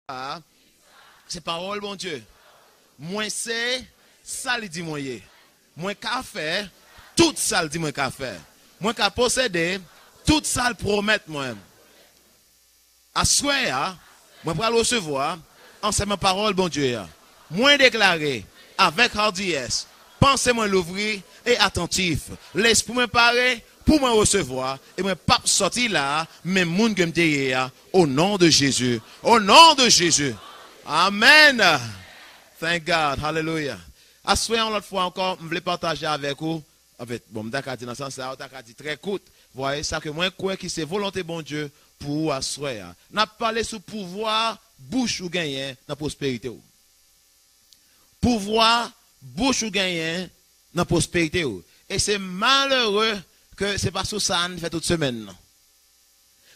Ah, c'est parole, bon Dieu. Moi, c'est ça, il dit moi. Moi, qu'à faire, tout ça, il dit moi qu'à faire. Moi, qu'à posséder, tout ça, il promet moi. À souhait, moi, pour le recevoir, enseignement parole, bon Dieu. Moi, déclaré, avec hardiesse, pensez-moi l'ouvrir et attentif. L'esprit me paraît pour me recevoir et me pas sortir là, même monde que me au nom de Jésus. Au nom de Jésus. Amen. Thank God. Hallelujah. À souhait, l'autre fois encore, je voulais partager avec vous. En fait, bon, je dit dans ce sens, je dit très court. Vous voyez, ça que moi, quoi qui c'est volonté bon Dieu pour assurer. On a parlé sur pouvoir, bouche ou gagner dans la prospérité. Pouvoir, bouche ou gagner dans la prospérité. Et c'est malheureux que c'est pas sur ça qu'on fait toute semaine.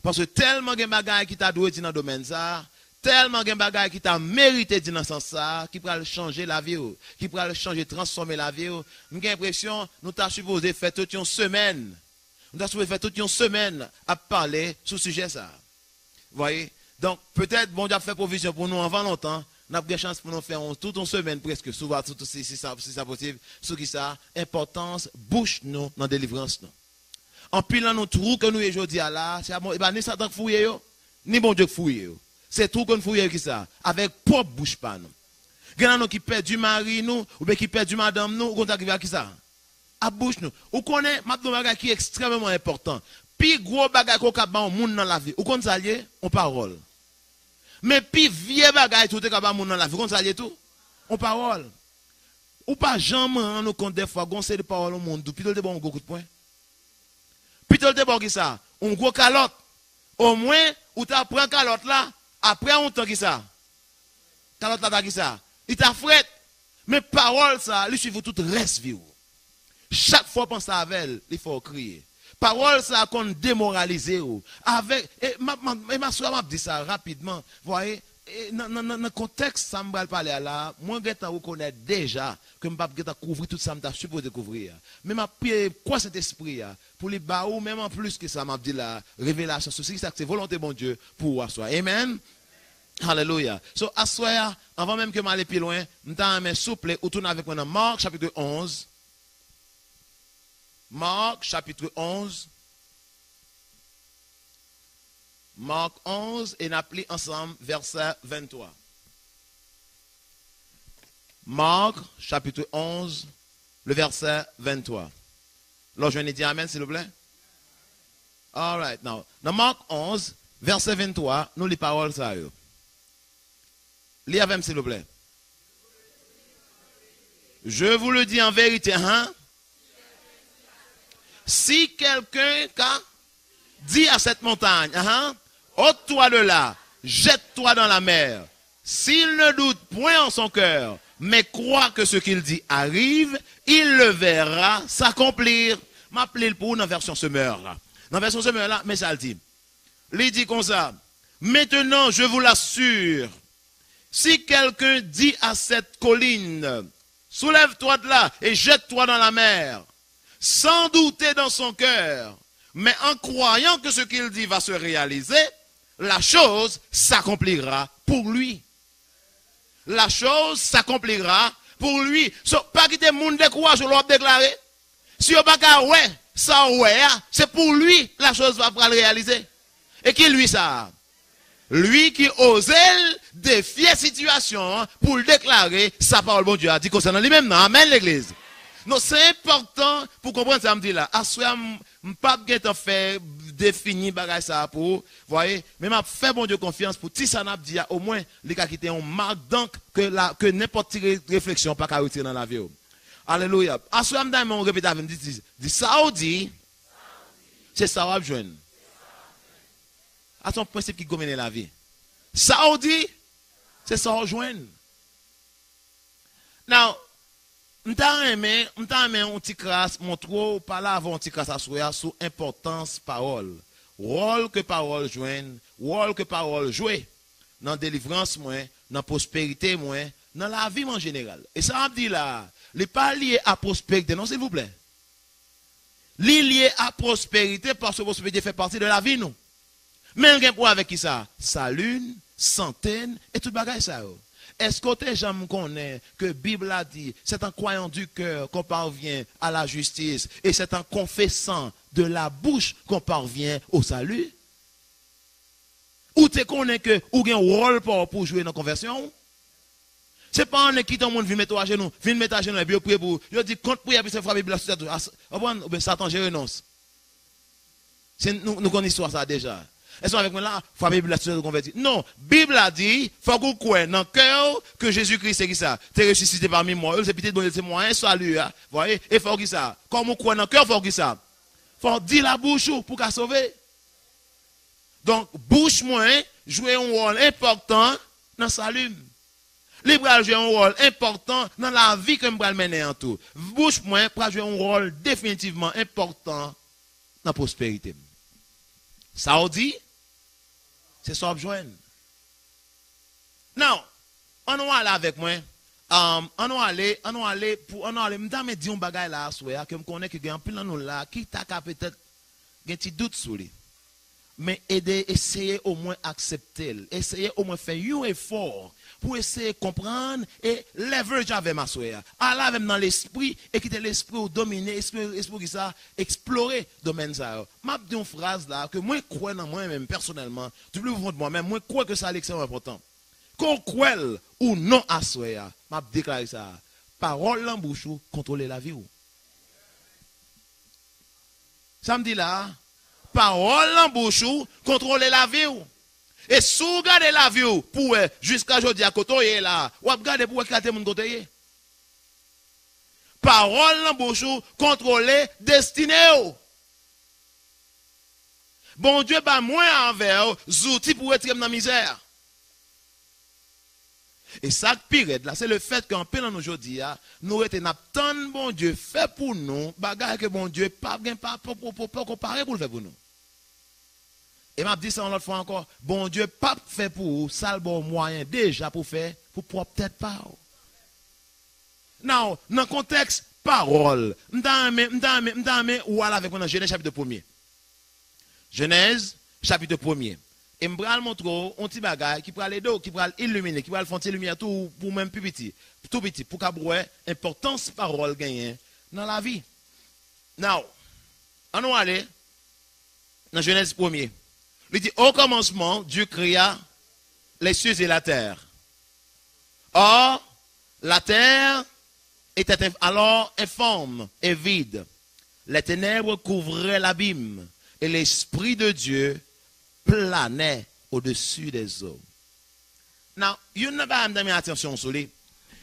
Parce que tellement de bagages qui t'a doué dans le domaine ça, tellement de bagages qui t'a mérité dans ce sens ça, qui pourra changer la vie, qui pourra changer, transformer la vie. J'ai l'impression nous t'as supposé faire toute une semaine. Nous avons fait toute une semaine à parler sur ce sujet ça. Vous voyez? Donc, peut-être, bon Dieu a fait provision pour nous avant longtemps. Nous avons des chances pour nous faire toute une semaine presque, souvent, si ça possible, sur qui ça, importance, bouche nous dans la délivrance. En pilant nous trous que nous aujourd'hui à là, c'est pas ni Satan qui fouille, ni bon Dieu qui fouille. C'est tout qu'on fouille qui ça, avec propre bouche pas nous. Il y a qui perd du mari nous, ou bien qui perd du madame nous, ou qu'on arrive à qui ça? À bouche nous. Ou connaît maintenant bagage qui est extrêmement important. Puis gros bagage qu'on a ban monde dans la vie. Ou qu'on s'allier on parole. Mais puis vieux bagage tout est capable monde dans la vie. Qu'on s'allier tout on parole. Ou pas jamais nous compte des fois gon c'est de parole au monde. Puis tout est bon un gros coup de poing. Puis tout est bon qui ça? Un gros calotte. Au moins ou tu prend calotte là après un temps qui ça? Calotte là qui ça? Il t'a fret. Mais parole ça, lui suivre tout reste vie. Chaque fois pense à elle, il faut crier. Parole ça qu'on démoraliser avec et ma soeur m'a dit ça rapidement. Vous voyez, dans le contexte ça me parler là, moi je reconnaître déjà que me pas couvrir tout ça me t'a supposé couvrir. Mais m'a prié quoi cet esprit pour les ba ou même en plus que ça m'a dit là, révélation ceci ça c'est volonté bon Dieu pour asseoir. Amen. Hallelujah. So asseoir avant même que m'aller plus loin, m't'a un souple ou tourne avec moi dans Marc chapitre 11. Marc chapitre 11. Marc 11 et n'appelons ensemble verset 23. Marc chapitre 11, le verset 23. Alors je viens de dire amen s'il vous plaît. All right. Now, dans Marc 11, verset 23, nous les paroles ça. Lisez avec s'il vous plaît. Je vous le dis en vérité, hein? Si quelqu'un dit à cette montagne, ôte-toi de là, jette-toi dans la mer, s'il ne doute point en son cœur, mais croit que ce qu'il dit arrive, il le verra s'accomplir. M'appelez pour dans la version semeur là. Dans la version semeur là, mais ça le dit. Il dit comme ça. Maintenant, je vous l'assure, si quelqu'un dit à cette colline, soulève-toi de là et jette-toi dans la mer, sans douter dans son cœur, mais en croyant que ce qu'il dit va se réaliser, la chose s'accomplira pour lui. La chose s'accomplira pour lui. Pas quitter le monde de quoi je l'ai déclaré. Si on pas ouais, ça ouais, c'est pour lui la chose va le réaliser. Et qui lui ça? Lui qui osait défier la situation pour le déclarer, sa parole bon Dieu a dit concernant lui-même. Non, amen l'église. Non, c'est important pour comprendre ça me dit là. Assoya m'pas pas fait définir bagage ça pour voyez, mais m'a fait bon Dieu confiance pour ti ça n'a dit au moins les cas qui étaient on marque donc que n'importe quelle réflexion pas qu'à retirer dans la vie. Alléluia. Assoya m'dame on répète avec dit Saoudi c'est ça va joindre. À son principe qui gouverne la vie. Saoudi c'est ça rejoindre. Now m'ta aimé un petit crasse montre pas là avant un petit crasse assoya sur importance parole. Rôle que parole joigne, rôle que parole jouer dans délivrance moins, dans prospérité moins, dans la vie en général. Et ça me dit là, les pas lié à prospérité non s'il vous plaît. Lié à prospérité parce que prospérité fait partie de la vie nous. Mais on a pour avec qui ça? Sa lune, centaines, et tout bagage ça. Est-ce que tu jamais connais que la Bible a dit, c'est en croyant du cœur qu'on parvient à la justice, et c'est en confessant de la bouche qu'on parvient au salut? Ou tu connais que ou un rôle pour jouer dans la conversion? C'est pas en quittant le monde, vient mettre à genoux, vient mettre à genoux, et bien prier pour. Je dis, quand prier, puis c'est frapper la Bible, ou bien Satan, je renonce. Nous connaissons l'histoire ça déjà. Est-ce avec moi là, frapper la Bible, c'est convertir? Non, Bible a dit, il faut qu'on croie dans le cœur que Jésus-Christ, c'est qui ça? Tu es ressuscité parmi moi, c'est peut-être bon, c'est moi, un salut, vous voyez? Et il faut qui ça? Comme on croit dans le cœur, il faut qui ça? Il faut dire la bouche pour qu'elle sauver. Donc, bouche moins, jouer un rôle important dans le salut. Les bras jouer un rôle important dans la vie que nous allons mener en tout. Bouche moins, pour jouer un rôle définitivement important dans la prospérité. Ça on dit, c'est ça que je joins. Non, on va aller avec moi. On va aller pour me dire un bagage là que me connais que il y a un peu dans nous là qui t'a peut-être un petit doute sur lui. Mais essayez au moins accepter, essayez au moins faire un effort pour essayer de comprendre et leverage avec ma soeur. Aller avec dans l'esprit et quitter l'esprit au dominer, esprit qui ça, explorer domaine ça. M'a dit une phrase là que moi crois dans moi-même personnellement, du plus profond de moi-même, moi crois que ça c'est extrêmement important. Qu'on croit ou non à soeur, m'a déclaré ça. Parole en bouche, contrôler la vie ou. Ça me dit là, parole en bouche, contrôler la vie ou. Et si vous regardez la vie pour jusqu'à aujourd'hui à côté là, ou regardez pour éclater mon côté. Parole en bouche, contrôler destinée. Bon Dieu pas moins envers outils pour être dans la misère. Et ça qui pire là, c'est le fait qu'en peine aujourd'hui, nous étions n'attendons bon Dieu fait pour nous, bagarre que bon Dieu pas comparer pour le faire pour nous. Et m'a dit ça une autre fois encore, bon Dieu pas fait pour vous, ça le bon moyen déjà pour faire pour peut-être pas. Non, dans le contexte parole, m'dame ou alors avec moi dans Genèse chapitre 1er. Genèse chapitre 1er. Et me pral montrer un petit bagage qui pral aider, qui pral illuminer, qui pral faire lumière tout pour même plus petit pour qu'abrouer importance parole gagner dans la vie. Now, on va aller dans Genèse 1er. Il dit au commencement Dieu créa les cieux et la terre. Or la terre était alors informe et vide. Les ténèbres couvraient l'abîme et l'esprit de Dieu planait au-dessus des eaux. Now, il n'y a pas attention sur lui.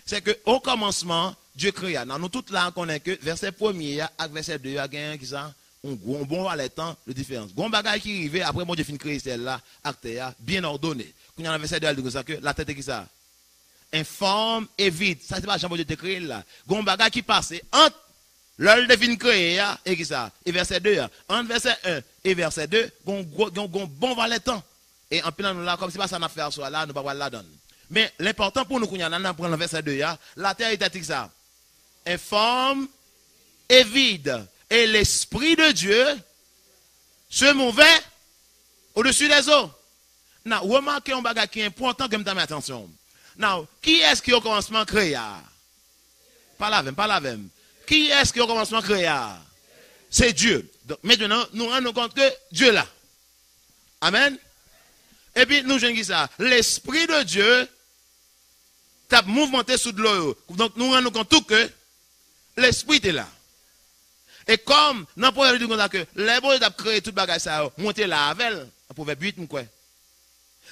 C'est que au commencement, Dieu créa. Nous tous là, on connaît que verset 1er et verset 2, il y a un qui ça, un bon à temps, le différence. Bon bagage qui arrive, après, bon Dieu fin créer celle-là, acte bien ordonné. Quand il y a un verset 2, il dit que la tête est qui ça? Informe et vide. Ça, c'est pas Jean-Paul de créer là. Bon bagage qui passe entre l'heure de fin créer et qui ça? Et verset 2, entre verset 1 et verset 2, bon valet temps. Et en plein nous là, comme si pas ça n'a fait soit là, nous pas la donne. Mais l'important pour nous, qu'on y a prendre le verset 2, la terre était ça. Informe et vide. Et l'esprit de Dieu se mouvait au-dessus des eaux. Now, remarquez un bagage qui est important que me attention. Now, qui est-ce qui au commencement créa? Pas la même. Qui est-ce qui au commencement créa? C'est Dieu. Donc, maintenant, nous rendons compte que Dieu là. Amen. Et puis, nous, je dis ça. L'esprit de Dieu t'a mouvementé sous de l'eau. Donc, nous rendons compte tout que l'esprit est là. Et comme, nous pouvons dire que les boys ont créé tout le bagage, ça monter la avec, on pouvait buter, quoi.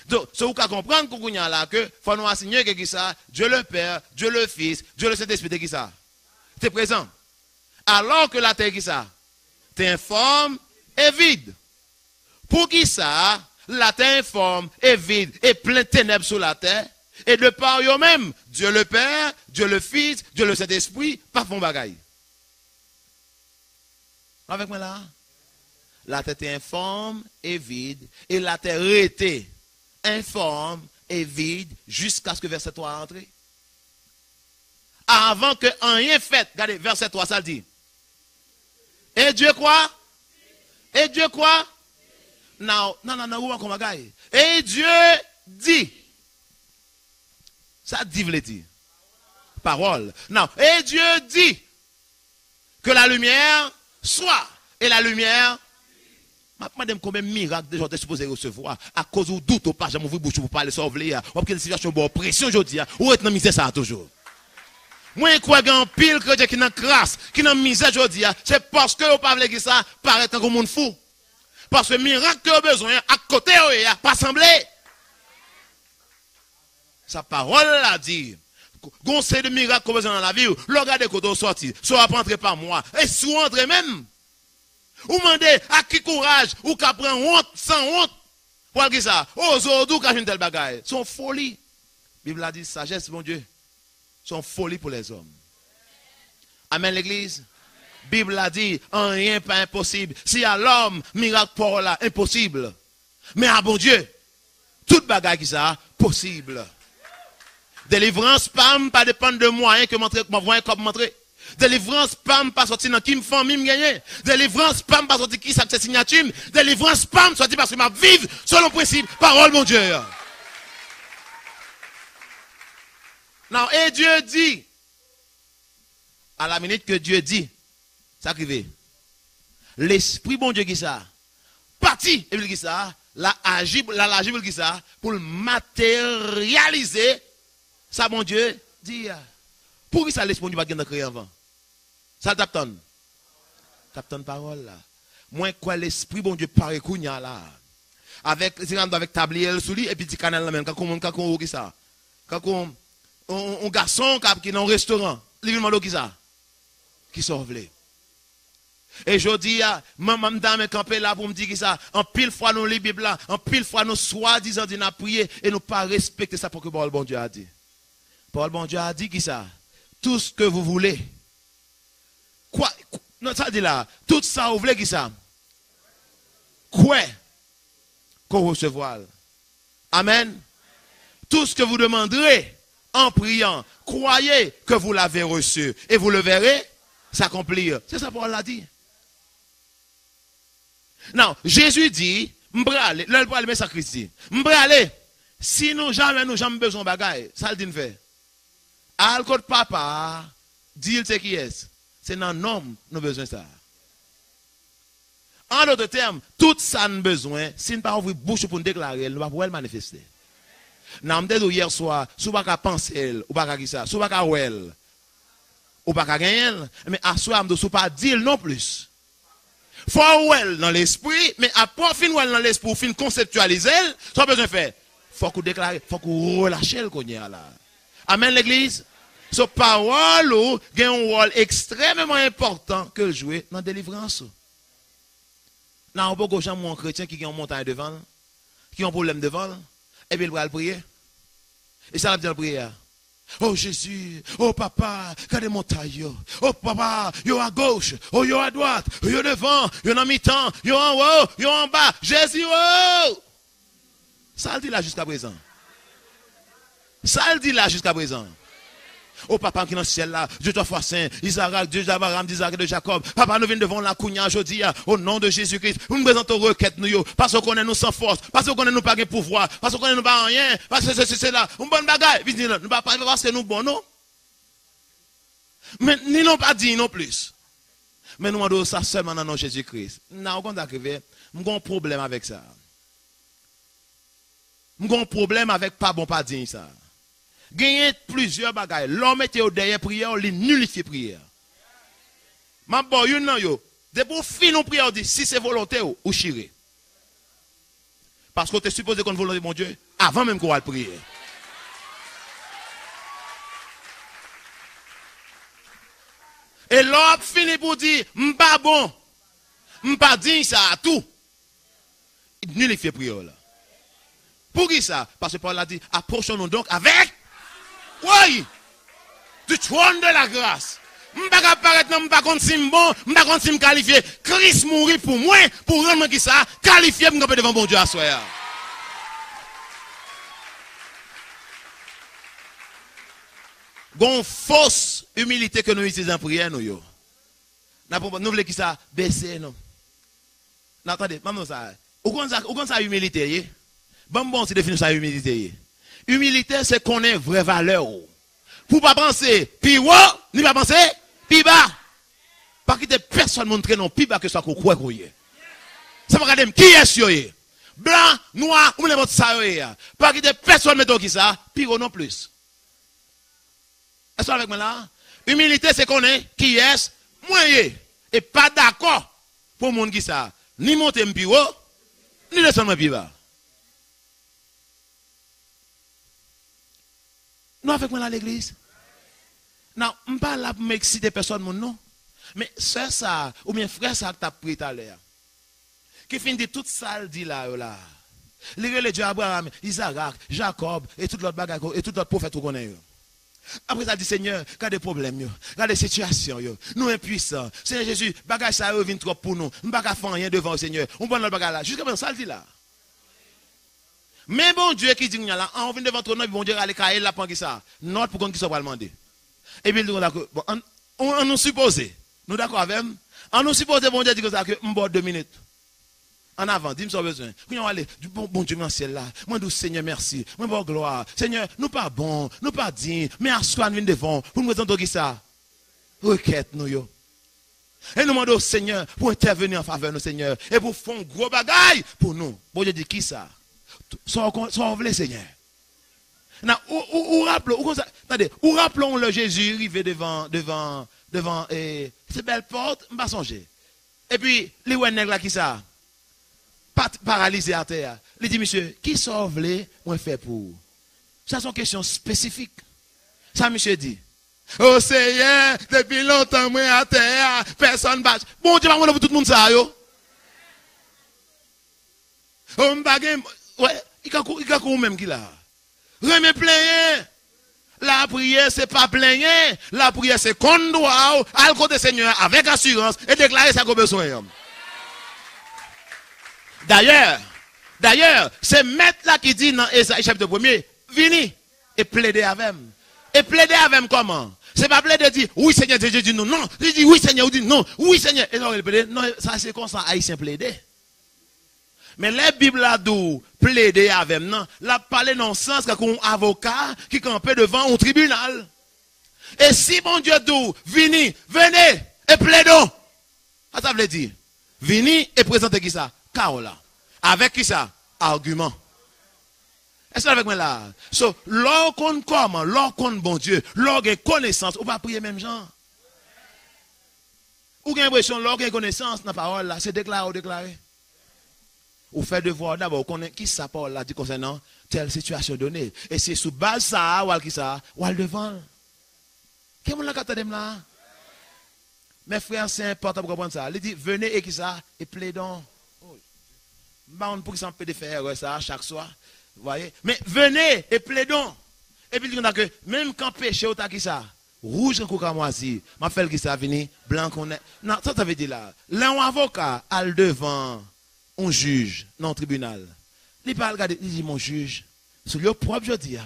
Donc, ce que vous comprendre qu'on y a là, que, faut nous assigner que qui ça, Dieu le Père, Dieu le Fils, Dieu le Saint-Esprit, qui ça? C'est présent. Alors que la terre, qui ça? T'es informe et vide. Pour qui ça? La terre informe et vide et plein de ténèbres sur la terre. Et de par eux-mêmes, Dieu le Père, Dieu le Fils, Dieu le Saint-Esprit, pas font bagaille. Avec moi là? La terre est informe et vide. Et la terre était informe et vide jusqu'à ce que verset 3 entre. Avant que rien fait. Regardez, verset 3, ça le dit. Et Dieu quoi? Et Dieu quoi? Non, comment bagaille? Et Dieu dit. Ça dit, veut dire. Parole. Non. Et Dieu dit que la lumière soit. Et la lumière. Madame, combien de miracles déjà t'es supposé recevoir à cause du doute, ou pas, j'ai ouvert bouche pour parler sauver. Ou quelle situation de pression aujourd'hui, ou est dans misère ça toujours. Moi, je crois qu'il y a un pile chrétien qui est dans crasse, qui est dans misère aujourd'hui, c'est parce que vous parlez que ça paraît comme un monde fou. Parce que le miracle que vous avez besoin, à côté, il n'y a pas semblé. Sa parole l'a dit. Conseil de miracle que vous avez dans la vie, regardez quand vous sortez, soit pas entrer par moi, et soit entrer même. Ou demandez à qui courage, ou qu'à prendre honte, sans honte. Pour qui ça? Aujourd'hui, qu'à une telle bagaille. C'est une folie. La Bible a dit, sagesse, mon Dieu. C'est une folie pour les hommes. Amen, l'église. La Bible a dit, en rien pas impossible. Si à l'homme, miracle pour là, impossible. Mais à bon Dieu, toute bagaille qui ça, possible. Délivrance, pas dépendre de moyens que montrer comme montrer. Délivrance, pas sortir dans qui me famille me gagner. Délivrance, pas sortir qui ça c'est signature. Délivrance, sortir parce que m'a vivre selon principe, parole mon Dieu. Non, et Dieu dit, à la minute que Dieu dit, ça arrive. L'esprit bon Dieu qui ça, parti, et qui ça, la agit qui ça, pour le matérialiser, ça bon Dieu dit. Pour qui ça l'esprit bon Dieu va gagner créer avant? Ça t'attend. T'attend parole là. Moi, quoi l'esprit bon Dieu paraît kounya là. Avec tablier sous lui, et puis petit canal là même, quand on qui ça. Quand un garçon qui est dans un restaurant, il demande qui ça? Qui sauve les. Et je dis, maman dame campé là pour me dire que ça, en pile fois nous lit Bible là, en pile fois nous soi-disant dit nous prier et nous pas respecter ça pour que Paul bon Dieu a dit. Paul bon Dieu a dit qui ça? Tout ce que vous voulez. Quoi? Non, ça dit là, tout ça vous voulez qui ça? Quoi? Qu'on recevoir. Amen. Tout ce que vous demanderez en priant, croyez que vous l'avez reçu et vous le verrez s'accomplir. C'est ça Paul l'a dit. Non, Jésus dit, m'brale, là le parle mais ça Christ dit. M'brale, si nous jamais besoin de bagaille, ça le dit fait. Alcool papa, dit c'est qui est. C'est dans l'homme nous besoin de ça. En d'autres termes, tout ça nous besoin, si nous ne pas ouvrir bouche pour nous déclarer, nous ne pouvons pas manifester. Nous avons dit hier soir, si vous ne pouvez pas penser, ou pas ça, si vous ne pouvez pas well, ou pas gagner, mais à soi, nous ne pouvons pas dire non plus. Faut well dans l'esprit, mais après fin well dans l'esprit, pour fin conceptualiser, ça besoin de faire. Faut qu'on déclare, faut qu'on relâche le qu'on y a là. Amen l'église. Ce parole a un rôle extrêmement important que jouer dans la délivrance. Là, on peut gauche un chrétien qui a une montagne devant, qui a un problème devant, et puis il va prier. Et ça va dire la prière. Oh Jésus, oh papa, regardez montagne. Oh papa, yo à gauche, oh yo à droite, yo devant, yo en mi-temps, yo en haut, yo en bas. Jésus, oh! Ça le dit là jusqu'à présent. Ça le dit là jusqu'à présent. Oh papa qui est dans le ciel là, Dieu toi fois saint, Isaac, Dieu d'Abraham, d'Isaac et de Jacob. Papa nous venons devant la Kounia aujourd'hui, au nom de Jésus-Christ. Nous nous présentons requête nous, parce qu'on est nous sans force, parce qu'on est nous pas de pouvoir, parce qu'on est nous pas rien, parce que c'est là, une bonne bagaille. Nous ne pas parce que nous bon non. Mais nous n'avons pas dit non plus. Mais nous demandons ça seulement dans le nom de Jésus-Christ. Nous quand arrivé, nous avons un problème avec ça. Nous avons un problème avec pas bon pas dire ça. Gagner plusieurs bagailles. L'homme était au derrière prière, il nullifie prière. Ma boy, you know yo. De pour finir prière, dit si c'est volonté ou chiré. Parce que tu es supposé qu'on volonté de mon Dieu avant même qu'on va prier. Et l'homme finit pour dire, m'pas bon, m'pas dit ça à tout. Il nullifie prière là. Pour qui ça? Parce que Paul a dit, approchons-nous donc avec. Oui, du trône de la grâce. Je ne vais pas apparaître, je ne vais pas continuer bon, je ne vais pas continuer qualifié. Christ mourit pour moi, pour rendre qui ça, qualifié pour devant mon Dieu à soi. Gon fausse humilité que nous utilisons en prière, nous. Nous voulons qui ça, baisser, non. Attendez, maman ça. Où est ça humilité? Bon, c'est définir ça humilité. Humilité, c'est qu'on ait vraie valeur. Pour pas penser, puis haut, ni pas penser, puis bas. Pas quitter personne montrer non, puis bas que ça qu'on croit qu'on y est. Ça va regarder qui est-ce que blanc, noir, ou n'importe ça. Pas quitter personne mettre qui ça, puis non plus. Est-ce que avec moi là? Humilité, c'est qu'on est qui est, moyen. Et pas d'accord pour monde qui ça. Ni monter plus haut, ni descendre plus bas. Nous avec moi dans l'église. Non, je ne parle pas là pour m'exciter personne, non. Mais c'est ça, ou bien frère, ça que tu as pris tout à l'heure. Qui finit toute ça, dit là. Les Dieu Abraham, Isaac, Jacob, et tout l'autre bagage, et tout l'autre prophète qu'on connaît. Après ça dit Seigneur, quand des problèmes, quand des situations, nous impuissants. Seigneur Jésus, bagage ça revient trop pour nous. Nous ne pouvons pas faire rien devant le Seigneur. On prend notre bagage là. Jusqu'à maintenant, ça le dit là. Mais bon Dieu qui dit là, on vient devant ton nom, bon Dieu, allez, il la prend qui ça. Note pour qu'on qui soit pas demander. Et puis, on nous suppose, nous d'accord avec nous, on nous suppose, bon Dieu dit que ça, que on boit 2 minutes. En avant, dis-moi ce besoin. Quand on aller, bon Dieu, merci là. Moi, douce Seigneur, merci. Moi, bon gloire. Seigneur, nous pas bon, nous pas dignes, mais à soi, nous venons devant, pour nous présenter qui ça. Requête nous, yo. Et nous demandons au Seigneur pour intervenir en faveur de nous, Seigneur, et pour faire un gros bagaille pour nous. Bon Dieu dit qui ça? Soit on veut, Seigneur. Ou rappelons le Jésus arrivé devant ces belles portes, je ne pas songer. Et puis, les ouenègres là qui ça? Paralysé à terre. Il dit, monsieur, qui sauve les, on fait pour? Ça, c'est une question spécifique. Ça, monsieur dit. Oh Seigneur, depuis longtemps, moi à terre, personne ne bat. Bon Dieu, pour tout le monde ça, yo. Oh, m'bagay, ouais, il y a même qui là. Remets plein. La prière, c'est pas plein. La prière, c'est qu'on doit aller côté Seigneur avec assurance et déclarer ça comme besoin. D'ailleurs, c'est maître là qui dit dans Ésaïe chapitre 1er, venez et plaider avec moi. Et plaider avec moi comment? C'est pas plaider dire oui Seigneur, Dieu dit non, non. Il dit oui Seigneur, dit non, oui Seigneur. Et non, ça c'est comme ça, haïtien plaider. Mais la Bible a dit plaider avec moi, la parler dans le sens qu'un avocat qui campe devant un tribunal. Et si mon Dieu dit, venez et plaidons. Ça veut dire, venez et présentez qui ça? Kaola. Avec qui ça? Argument. Est-ce que avec moi là? So, lorsqu'on comment, lorsqu'on bon Dieu, lorsqu'on connaissance, on va prier même gens. Ou avez l'impression, lorsqu'on connaissance dans la parole là, c'est déclaré ou déclaré. Ou fait devoir d'abord, connaître qui ça parole là dit concernant telle situation donnée. Et c'est sous base ça, ou qui ça, ou devant. Qu'est-ce que vous avez là? Mes frères, c'est important pour comprendre ça. Il dit, venez et qui ça, et plaidons. On pour qu'ils peut faire ça chaque soir. Vous voyez? Mais venez et plaidons. Et puis, il dit que même quand péché, ou qui ça, rouge comme moisi, m'a fait qui ça, venir, blanc qu'on est. Non, ça veut dire là. L'un avocat, al devant un juge dans le tribunal. Il parle, regarder, il dit, mon juge, sur le propre, je dis,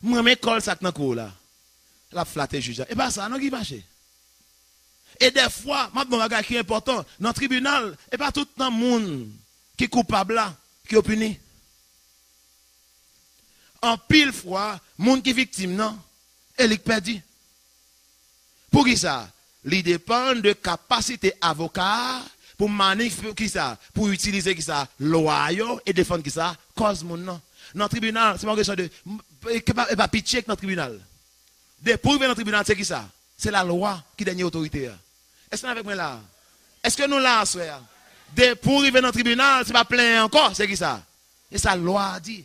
moi, je colle ça dans le cours là. La flatte le juge. Et bien, ça, non, qui marche. Et des fois, ma bon bagage qui est important, dans le tribunal, et pas tout le monde qui est coupable là, qui est puni. En pile fois, monde qui est victime, non, et qui perdu. Pour qui ça? Il dépend de capacité avocat pour manipuler qui ça, pour utiliser qui ça, loi et défendre qui ça, cause mon non. Dans le tribunal, c'est pas une question de, et pas pitié dans le tribunal. Pour arriver dans le tribunal, c'est qui ça? C'est la loi qui donne autorité. Est-ce que vous avec moi là? Est-ce que nous là, frère? Pour arriver dans le tribunal, c'est pas plein encore, c'est qui ça? Et ça, loi dit.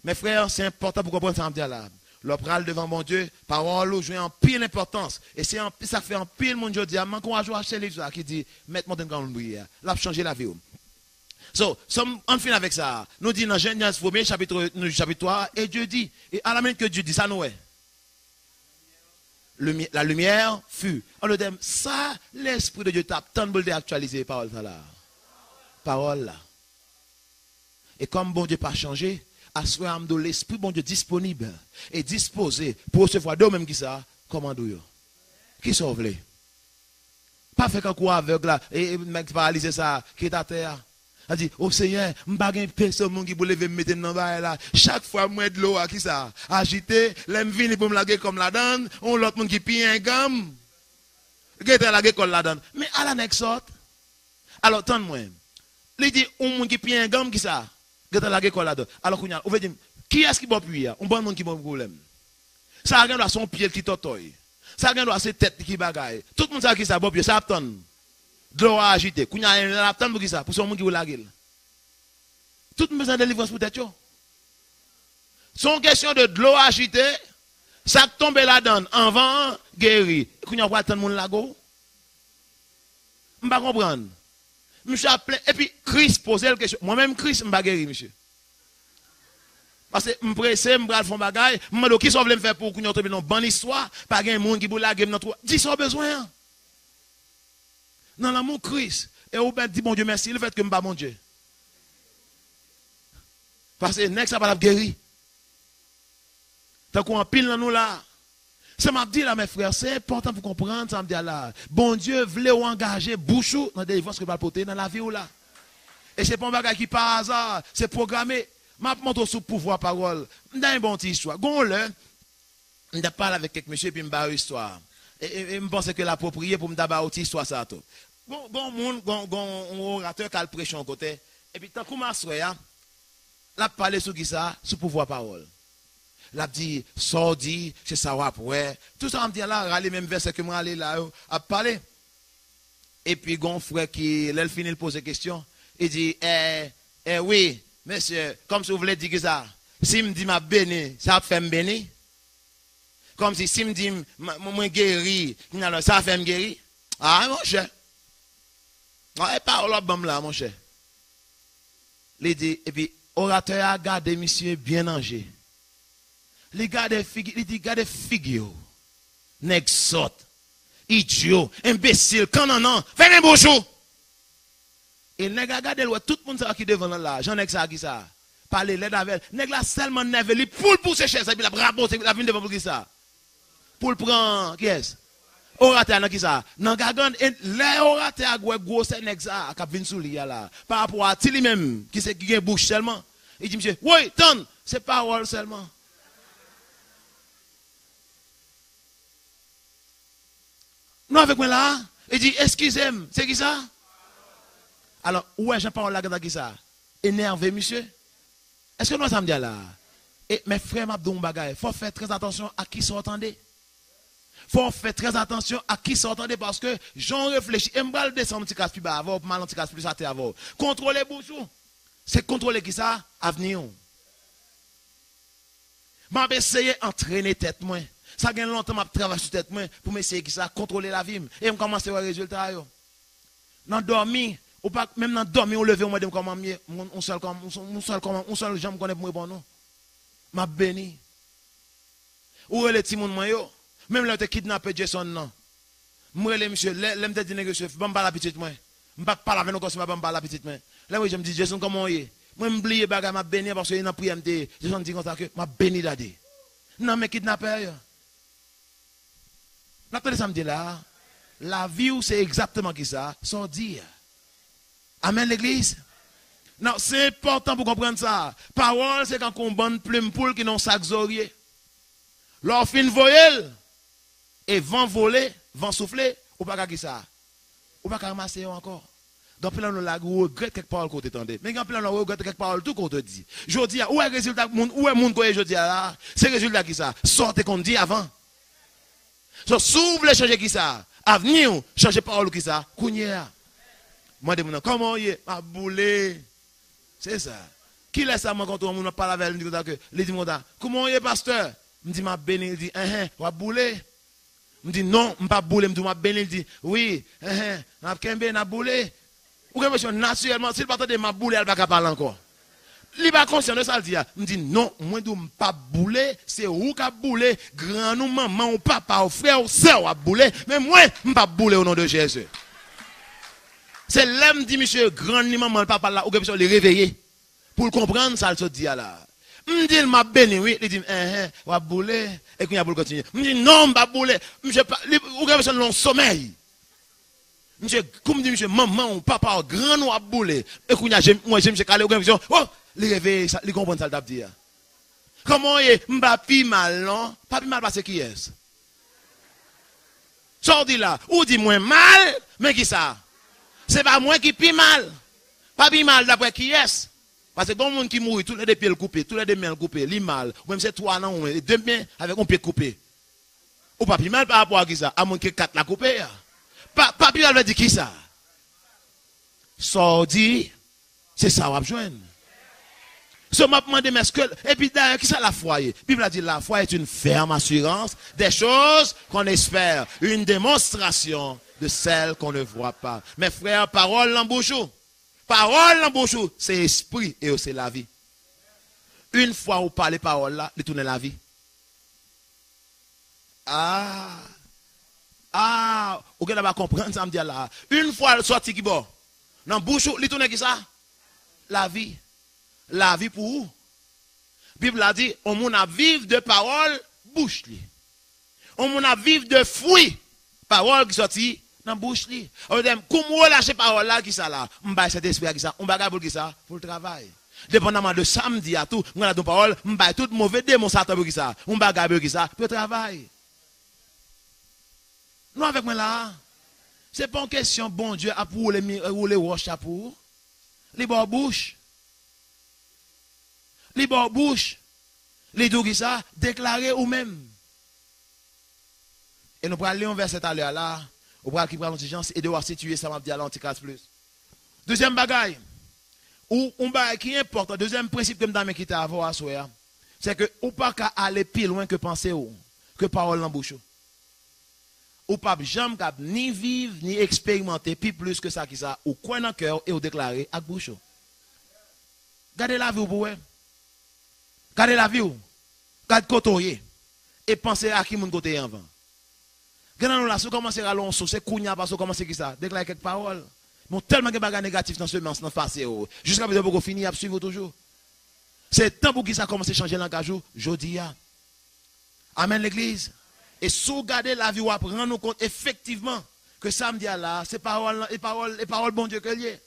Mes frères, c'est important pour comprendre ça là. L'opéral devant mon Dieu, parole joue en pile importance. Et c'est ça fait en pile mon Dieu dit, man qu'on a joué à ce livre qui dit, mettre mon grande prière. Là, changer la vie. So, on finit avec ça. Nous dit dans Genèse 1er, chapitre 3, et Dieu dit, et à la main que Dieu dit, ça nous est. La lumière fut. On le dit, ça, l'Esprit de Dieu tape tant de actualiser parole là. Parole là. Et comme bon Dieu pas changé, assurez de l'Esprit bon Dieu disponible et disposé pour recevoir d'eux même qui ça, commande yo. Qui sauve les. Pas fait qu'un coup aveugle là, et mec paralysé ça, qui est à terre. Elle dit, oh Seigneur, je ne sais pas personne qui peut lever me mettre dans le là. Chaque fois, moi, de l'eau, qui ça? Agité, l'aime venir pour me laguer comme la donne, on l'autre monde qui pille un gamme. Qui la laguer comme la donne. Mais à la next sorte, alors, attends-moi. Il dit, on monde qui pille un gamme, qui ça? Qui la laguer comme la donne. Alors, on veut dire, qui est-ce qui peut appuyer? On bon monde qui a un problème. Ça a doit son pied qui totoye. Ça a doit ses têtes qui bagaille. Tout le monde sait qui ça, bon pied, ça attend. De l'eau agité. Qu'on a un attend pour qui ça? Pour son monde qui veut la gueule. Tout le monde a délivrance pour tête. Son question de l'eau agité, ça tombe là-dedans, en vent, guéri. Qu'on a pas attendre monde là go. Je ne comprends pas. Monsieur appelé, et puis Christ posait la question. Moi-même, Christ, je ne guéri, monsieur. Parce que je suis pressé, je vais faire bagaille. Je me dis, qui sont me faire pour qu'on ait une bonne histoire, pas un monde qui peut la gueule dans toi. Dis ça besoin. Dans l'amour Christ. Et vous dit, bon Dieu, merci, le fait que je ne pas mon Dieu. Parce que next, ça va la guérir. Tant qu'on pile dans nous là. Ça m'a dit là, mes frères, c'est important pour comprendre, ça me dit là. Bon Dieu voulait engager bouchou dans des délivrance que va porter dans la vie ou là. Et c'est pas un bagage qui par hasard, c'est programmé. Je montre sous pouvoir parole. Je donne une bonne histoire. Je parle avec quelques monsieur et puis je me histoire. Et je pense que l'approprié pour me dire une histoire ça tout. Un orateur qui a le prêché en côté. Et puis tant que ma soeur, l'a parlé sur qui ça, sous pouvoir parole. L'a dit, sordi, c'est ça après. Tout ça on me dit là, râler même verset que moi aller là à parler. Et puis gon frère qui l'elle finit de poser question, il dit oui. Monsieur, comme si vous voulez dire que ça, si me dit ma béni, ça fait me bénir. Comme si me dit moi guéri, ça fait me guérir. Ah, mon cher. Ah, et parole à bam là, mon cher. Il dit, et puis, orateur a gardé, monsieur, bien angé. Il dit, gardez figure. Nexot. Idiot. Imbécile. Non. Fais un bonjour. Et nèg a gardé tout le monde qui devant là, j'en ai ça qui ça. Parler l'aide avec. Nèg la seulement nerveux pour pousser chaise et puis la raboter la vinn devant pour qui ça. Pour le prendre qui est? Orateur nan qui ça. Nan gagan les orateur a gros c'est nèg ça qui vinn sou li là. Par rapport à ti lui même qui c'est qui gen bouche seulement. Il dit monsieur, "Oui, ton, c'est parole seulement." Non avec moi là, il dit "Excusez-moi, c'est qui ça?" Alors, ouais, j'ai parlé là qui ça? Énervé, monsieur. Est-ce que nous ça me dit là? Et mes frères m'a dit un bagage. Faut faire très attention à qui s'entendez. Faut faire très attention à qui s'entendez parce que j'en réfléchis. Et m'bral descendre un petit casse plus bas avant, mal un petit casse plus à terre avant. Contrôler bouchou. C'est contrôler qui ça? Avenir. M'a essayé d'entraîner tête moi. Ça gagne longtemps m'a travaillé sur tête moi pour m'essayer qui ça contrôler la vie et me commencer à résultat yo. Dans dormi ou pas même dans dormir on lever on me dit comment mieux on seul jambe connaît moi bon non m'a béni ou les petits monde moi yo même là te kidnapper Jason non moi les monsieur l'aime te dire négocier pas la petite moi m'pas parler avec nous comme ça pas la petite moi là moi je me dis Jason comment est moi m'oublier bagarre m'a béni parce que il n'a prié me Jason dit comme ça que m'a béni dadé non mais kidnapper yo là tout ça me dit là la vie c'est exactement qui ça sans dire. Amen l'église. Non, c'est important pour comprendre ça. Parole, c'est quand on bonne plume poule qui n'ont sac zorier. Leur fin voyelle et vent voler, vent souffler, ou pas qu'à qui ça? Ou pas qu'à ramasser encore. Donc, plein de la regrette quelque parole qu'on t'entendait. Mais quand plein de regrette quelque parole tout qu'on te dit. Je dis, où est le résultat, où est le monde que je dis là? C'est le résultat qui ça? Sortez qu'on dit avant. So, si vous voulez changer qui ça? Avenir, changer parole qui ça? Kounia. Moi, je demande, comment il est? Ma boulé. C'est ça. Qui laisse ça, moi, quand on parle avec lui, il dit, comment il est, pasteur? Je dis, ma béni, il dit, ma boulé. Je dis, non, je ne pas boulé, je dis, ma béni, il dit, oui, ma kembe, ma boulé. Ou que naturellement, s'il ne pas de ma boulé, elle ne va pas parler encore. Il n'est pas conscient de ça, il dit, je dis, non, moi, je ne pas boulé, c'est où qui a boulé, grand nous, maman, ou papa, ou frère, ou soeur, a boulé, mais moi, je ne pas boulé au nom de Jésus. C'est l'homme dit, monsieur, grand ni maman, le papa là, ou que les réveiller. Pour comprendre ça, il se dit là. Je dis, il m'a béni, oui. Il dit, ou a boulé. Et qu'il y a pour continuer. Je dis, non, je pas boulé. Ou que le sommeil. Monsieur, comme dit monsieur, maman ou papa, grand ou aboulé. Et moi, j'aime calé ou vision. Oh, les réveils, les comprendre ça d'abdi. Comment est m'papi mal, non? Papi mal parce qui est? Sorti là, ou dit moi mal, mais qui ça? C'est pas moi qui pi mal. Papi mal d'après qui est? Parce que bon monde qui mourit, tous les deux pieds coupés, tous les deux mains coupées, li mal. Ou même c'est trois non, deux mains avec un pied coupé. Ou papi mal par rapport à qui ça? À moins que quatre la coupé. Papi mal veut dire qui ça? Sorti, c'est ça, on va joindre. Ce m'a demandé, mais et puis d'ailleurs, qui ça la foi? La Bible a dit la foi est une ferme assurance des choses qu'on espère, une démonstration de celles qu'on ne voit pas. Mes frères, parole l'embouchou. Parole l'embouchou, c'est esprit et c'est la vie. Une fois vous parlez parole là, vous tournez la vie. Vous ne pas comprendre ça, me dire là. Une fois le sorti qui bon, dans bouchou, vous tournez qui ça? La vie. La vie pour vous. La Bible a dit, on moun a vivre de paroles, bouche li. On moun a vivre de fruits, paroles qui sorti dans bouche li. On dit, comment lâcher parole là qui ça là? On va cet esprit qui ça, on va pour qui ça? Pour le travail. Dépendamment de samedi à tout, on a des paroles, on va tout mauvais démon Satan pour qui ça? On va pour qui ça? Pour le travail. Nous avec moi là, c'est pas une question bon Dieu à pour les roches à pour les bords bouche. Les bords bouche, les deux qui ça, déclarer ou même. Et nous allons aller un verset à l'heure là, nous allons prendre l'intelligence et devoir situer ça m'a dit à l'anticasse plus. Deuxième bagaille, ou un bagaille qui est important, deuxième principe que je m'ai quitté avant à soi, c'est que ou pas qu'à aller plus loin que penser ou, que parole en bouche. Ou pas jamais ni vivre ni expérimenter plus que ça qui ça, ou quoi dans le cœur et ou déclarer à bouche. Gardez la vie pour vous. Gardez la vie, gardez côtoyer et pensez à qui mon côté avant. Quand nous là, si commencez à l'on c'est kounya parce que commencez qui ça, déclarer quelques paroles. Mais tellement de bagages négatifs dans ce moment, dans passé jusqu'à présent pour finir à suivre toujours. C'est temps pour qui ça commence à changer langage jodi a. Amen l'église. Et sous garder la vie ou prendre nous compte effectivement que samedi là, c'est paroles bon Dieu que lié.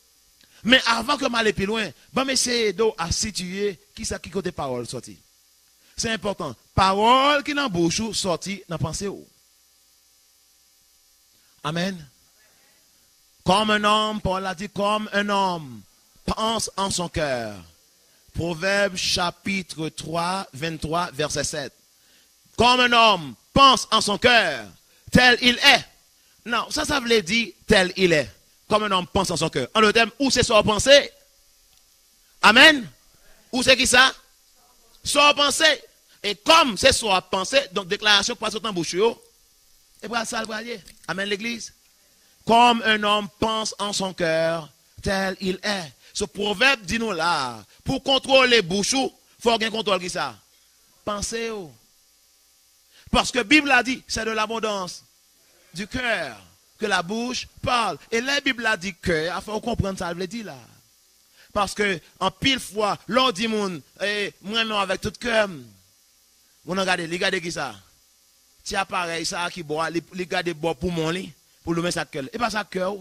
Mais avant que m'aller plus loin, bon essayer de situer qui ça qui côté parole sorti. C'est important. Parole qui dans bouche sorti dans pensée ou. Amen. Comme un homme, Paul a dit comme un homme pense en son cœur. Proverbe chapitre 3, 23, verset 7. Comme un homme pense en son cœur, tel il est. Non, ça veut dire tel il est. Comme un homme pense en son cœur. En le thème, où c'est son pensée? Amen. Où c'est qui ça? Son pensée. Et comme c'est son pensée, donc déclaration qui passe au temps bouche. Et pour ça, amen l'église. Comme un homme pense en son cœur, tel il est. Ce proverbe dit nous là, pour contrôler bouche, il faut qu'il contrôle qui ça? Pensez. Parce que la Bible a dit, c'est de l'abondance du cœur que la bouche parle. Et la Bible a dit que, il faut comprendre ça, elle veut dire là. Parce que, en pile fois, l'on dit, moi, avec tout cœur, on regarde qui ça? Tiens, pareil, ça qui boit, les gars boit pour mon lit, pour le mettre ça cœur. Et pas ça cœur.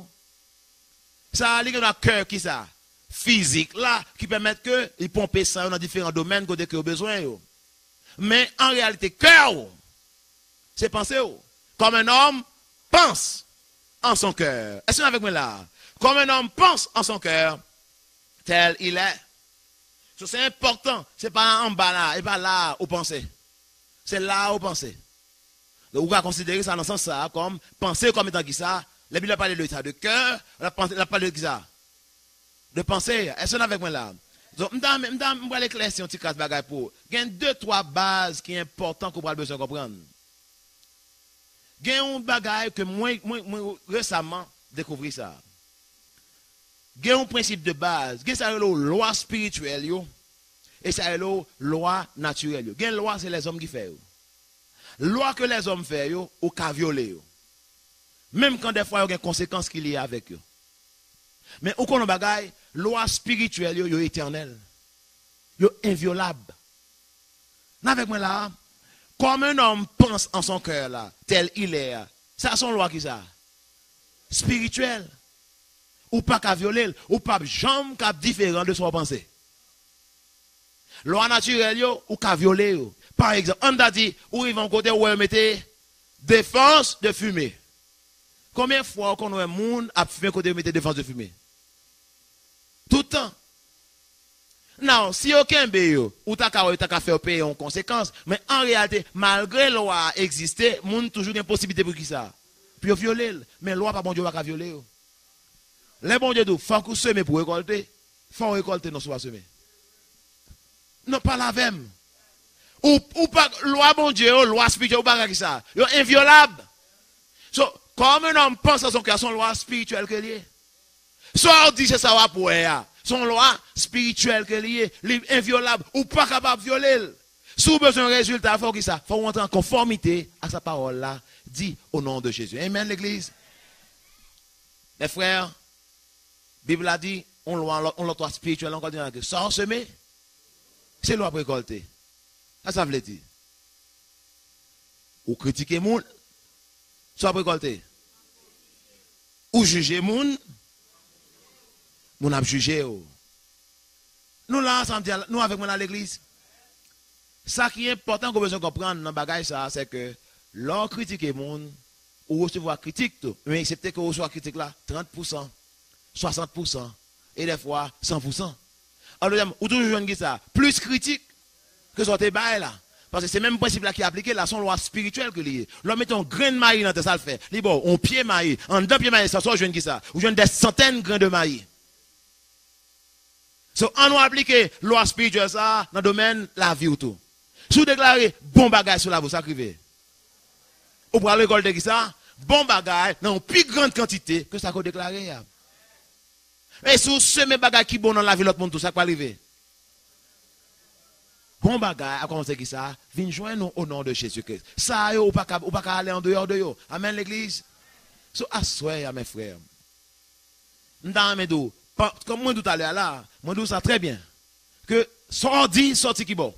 Ça, il y a un cœur qui ça? Physique, là, qui permet que, il pompe ça dans différents domaines côté que besoin. Mais, en réalité, cœur, c'est penser. Comme un homme pense en son cœur. Est-ce que vous êtes avec moi là? Comme un homme pense en son cœur, tel il est. C'est important. Ce n'est pas en bas là, et pas là où penser. C'est là où penser. Donc, vous pouvez considérer ça dans ce sens ça, comme penser comme étant qui ça. La Bible a parlé de ça, de cœur, elle a parlé de qui ça? De penser. Est-ce que vous êtes avec moi là? Donc, je vais aller éclaircir un petit cas de bagaille pour. Il y a 2-3 bases qui sont importantes qu'on a besoin de comprendre. Il y a un bagage que moi récemment découvert ça. Il y a un principe de base. Il y a une loi spirituelle et ça une loi naturelle. Il y a une loi, c'est les hommes qui font. Loi que les hommes font, ou qu'à violer. Même quand des fois, il y a des conséquences qui liées avec eux. Mais au qu'on bagaille, loi spirituelle, yo éternelle. Yo inviolable. N'avec moi là, comme un homme pense en son cœur là, tel il est. Ça son loi qui ça? spirituel. Ou pas qu'à violer, ou pas jambe qu'à différent de son pensée. Loi naturelle, ou qu'à violer. Par exemple, on a dit, où ils vont côté où ils mettent défense de fumée. Combien de fois qu'on a un monde à fumer côté où ils mettent défense de fumée? Tout le temps. Non, si aucun béyo, ou t'as qu'à faire payer en conséquence, mais en réalité, malgré la loi exister, monde toujours une possibilité pour qui ça? Puis violer, mais loi pas bon Dieu va violer. Les bon Dieu, il faut qu'on seme pour récolter. Il faut récolter, non, soit semer. Non, pas la même. Ou pas, loi bon Dieu, loi spirituelle, ou pas qui ça. Ils sont inviolables. So, comme un homme pense à son cœur, son loi spirituelle que lié. Soit on dit c'est ça va pour elle. Son loi spirituelle que lié, inviolable, ou pas capable de violer. Si vous avez besoin de résultat, il faut que ça. Il faut rentrer en conformité à sa parole là, dit au nom de Jésus. Amen, l'église. Mes frères, la Bible a dit, on loi spirituelle, encore dit que ça en semer, c'est loi pour récolter. Ça veut dire. Ou critiquer les gens, ça pour récolter. Ou juger les gens, on a jugé. Nous là, nous avec moi dans l'église. Ça qui est important qu'on besoin comprendre dans le bagage, c'est que l'on critique les gens, ou recevoir critique, mais accepter que recevoir critique là, 30%, 60%, et des fois 100%. Alors, ou toujours jeune qui ça, plus critique que ce que bail là. Parce que c'est même principe là qui est appliqué, là, son loi spirituelle que lié. L'on met un grain de maïs dans ça le fait. Bon, on pied maïs, en deux pieds maïs, ça soit jeune qui ça, ou jeune des centaines de grains de maïs. So, on va appliquer loi spirituelle ça dans le domaine de la vie ou tout. Si vous déclarez bon bagage sur la vous sacrifiez. Ou pour récolter qui ça? Bon bagage dans une plus grande quantité que ça qu'on déclaré. Et si vous semez bagage qui bon dans la vie l'autre monde tout ça quoi arriver? Bon bagage, à commencer qui ça? Viens joindre nous au nom de Jésus-Christ. Ça ou pas aller en dehors de yo. Amen l'église. So assoyez mes frères. Dans mes dos. Comme moi tout à l'heure là, moi dis ça très bien. Que sorti qui bon.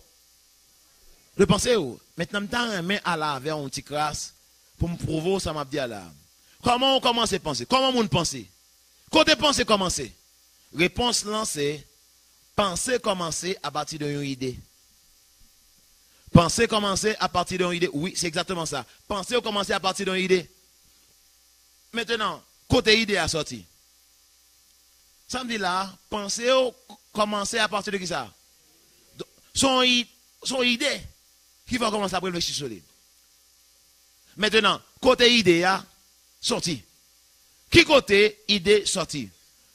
Le pensez où? Maintenant m't'en main à la vers un petit crasse pour me prouver ça m'a dit là. Comment on commence à penser? Comment on penser? Côté penser commencer. Réponse lancée. Penser commencer à partir d'une idée. Penser commencer à partir d'une idée. Oui, c'est exactement ça. Penser ou commencer à partir d'une idée. Maintenant, côté idée à sortir. Ça me dit là, penser ou commencer à partir de qui ça? Son idée qui va commencer à réfléchir sur lui. Maintenant, côté idée à sorti. Qui côté idée sorti?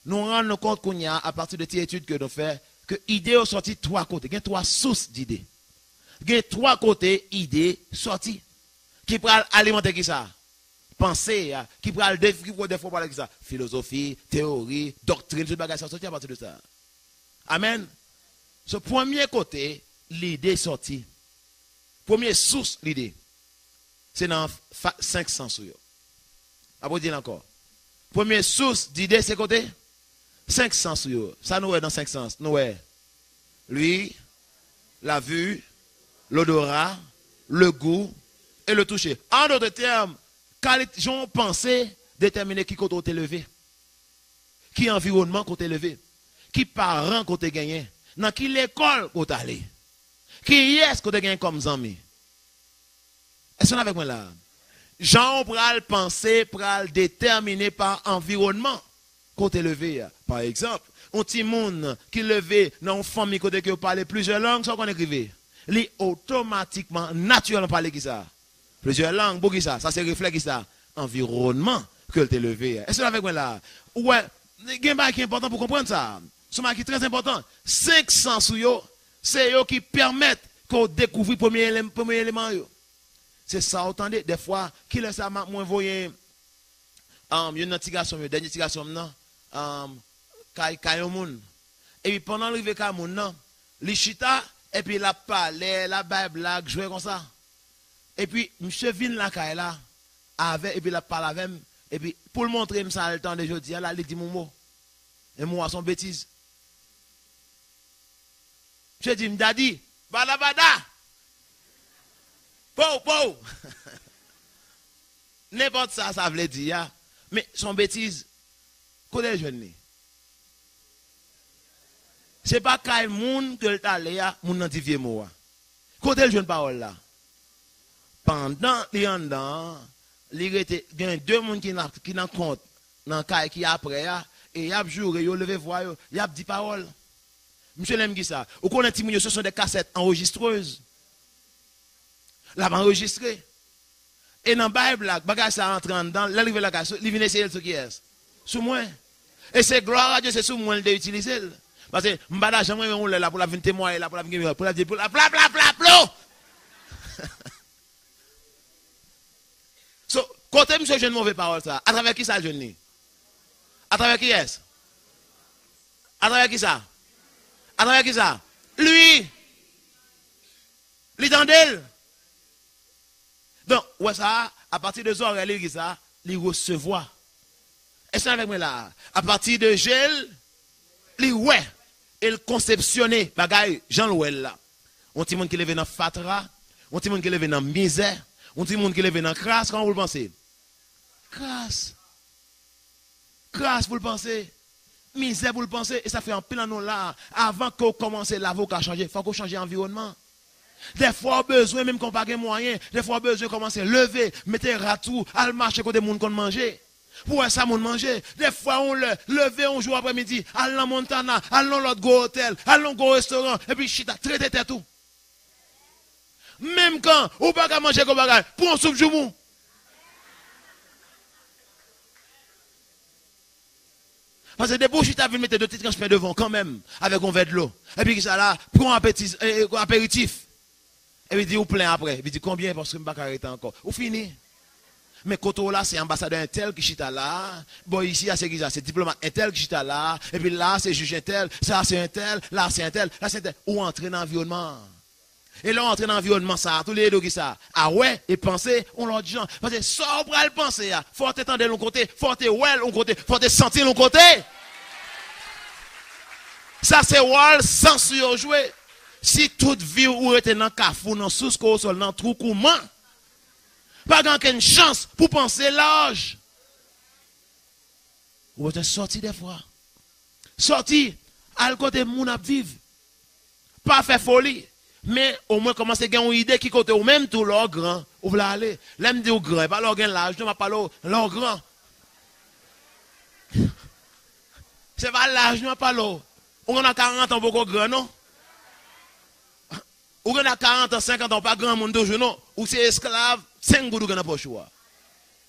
Nous rendons compte qu'on y a à partir de ces études que nous faisons que idée ont sorti trois côtés. Il y a trois sources d'idées. Il y a trois côtés idées sorties. Qui peut alimenter qui ça? Penser, qui peut des fois parler de ça? Philosophie, théorie, doctrine, tout le bagage sorti à partir de ça. Amen. Ce premier côté, l'idée sortie. Première source, l'idée. C'est dans 5 sens. Après, dire encore. Première source d'idée, c'est côté 5 sens. Ça nous est dans 5 sens. Nous est lui, la vue, l'odorat, le goût et le toucher. En d'autres termes, quand les gens pensaient déterminer qui côté t'es levé, qui environnement côté levé, qui parents côté gagné, dans qui l'école côté aller, qui est-ce côté gagné comme amis. Est-ce qu'on est avec moi là? Jean pral penser, pral déterminer par environnement côté levé. Par exemple, un petit monde qui levé dans une famille côté qui parle plusieurs langues, ça qu'on écrivait. Lui automatiquement, naturellement parler qui ça? Plusieurs langues, pour qui ça? Ça c'est réflexe qui ça? Environnement que t'es levé. Est-ce que avec moi là? Ouais, il y a un truc qui est important pour comprendre ça. Ce qui est très important. 5 sens c'est eux qui permettent qu'on découvre le premier élément. C'est ça, attendez, des fois, qui laisse ça, moi, voyez, une notification, une dernière notification, non, Kayomoun. Et puis, pendant l'arrivée Kayomoun, non, l'Ichita, et puis la palais, la blague, jouer comme ça. Et puis, monsieur vient la Kayla, avec, et puis la parle avec, et puis, pour le montrer, ça, le temps de jeudi, là, il dit mon mot. Et moi, son bêtise. Je dis, m'dadi, bada. Pou. N'importe ça veut dire. Mais son bêtise, côté le jeune. C'est pas qu'il moun que le allé à moun nan vieux mot. Côté le jeune parole là. Pendant les en dedans, il y a deux moun qui n'en compte dans caille qui après et y a jour yo levé voix yo, y a dit parole. Monsieur l'aime qui ça. Ou connaît ti moun ce sont des cassettes enregistreuses. Là enregistré. Et dans la Bible, le bagage ça rentre dedans, l'arrivé la casse, il vient essayer ce qui est. Sous moi. Et c'est gloire à Dieu, c'est sous moi d'utiliser. Parce que m'bada jamais on là pour la venir témoigner là pour la venir pour la dire pour la bla bla bla bla. So, côté monsieur jeune mauvais parole ça, à travers qui ça jeune ni? À travers qui est-ce? À travers qui ça? À travers qui ça? Lui. L'idandel. Donc, ouais ça, à partir de ça, il ça, il recevoir. Est-ce que avec moi là? À partir de gel, il ouais, il conceptionner bagaille Jean Louel là. On dit monde qui lève dans fatra, on dit monde qui lève dans misère, on dit monde qui lève dans crasse, comment vous le pensez? Crasse. Crasse vous le pensez? Misère vous le pensez? Et ça fait un plan nous là. Avant que vous commencez l'avocat à changer, il faut qu'on change l'environnement. Des fois, besoin, même qu'on n'a pas de moyens, des fois, besoin de commencer à lever, mettre ratou, à marcher côté monde qu'on manger. Pour ça, monde manger. Des fois, on le lever, on joue après-midi, à la Montana, à l'autre gros hôtel, à l'autre gros restaurant, et puis chita, traiter tout. Même quand, ou pas qu'à manger comme bagage, pour un soupe joumou. Parce que des bouches, tu as vu mettre deux petites canches devant quand même, avec un verre de l'eau. Et puis ça là, prends un apéritif. Et puis il dit, ou plein après. Il dit, combien parce que je ne vais pas arrêter encore. Ou fini. Mais côté là, c'est ambassadeur intel qui chita là. Bon, ici, c'est diplomate intel qui chita là. Et puis là, c'est juge intel. Ça, c'est intel. Là, c'est intel. Là, c'est intel. Ou entrer dans l'environnement. Et là, entrer dans l'environnement, ça, tous les deux qui ça. Ah ouais, et penser, on leur dit, genre, parce que ça, on va le penser, faut t'étendre de l'autre côté, faut te well, l'autre côté, faut te sentir l'autre côté. Ça, c'est wall sans surjouer. Si toute vie ou était dans le cafou, dans le sous-sol, dans le trou comment, pas aucune chance pour penser l'âge. Ou êtes sorti des fois. Sorti, à côté de mon à vivre. Pas faire folie. Mais au moins commencer à gagner une idée qui côté ou même tout leur grand. Ou voulez aller. L'aime dire au grand. Pas leur gain l'âge. Non, pas leur grand. C'est pas l'âge, non, pas l'eau. On a 40 ans beaucoup grand, non? Ou on a 40 ans, 50 ans, pas grand monde de non? Ou c'est esclave, 5 goudous dans le choix.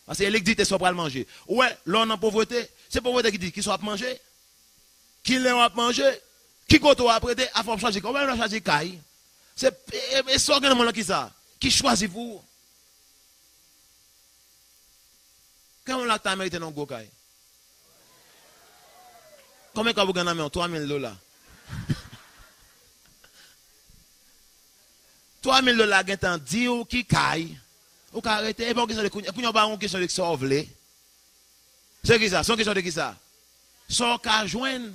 Parce que l'électricité soit pas le manger. Ouais, là on a pauvreté. C'est pauvreté qui dit qui soit manger. Qui l'a manger. Qui côté à prêter, à forme changer. Comment on a choisi caille? C'est ce organisme qui ça? Qui choisit vous? Quand on l'a mérité dans le caille? Combien de vous gagnez 3 000 $? 3 000 $, gagnent 10 ou qui caille. Ou qui arrête. Et puis on a une question de sauver. C'est qui ça? C'est une question de qui ça? Sans qu'à joindre.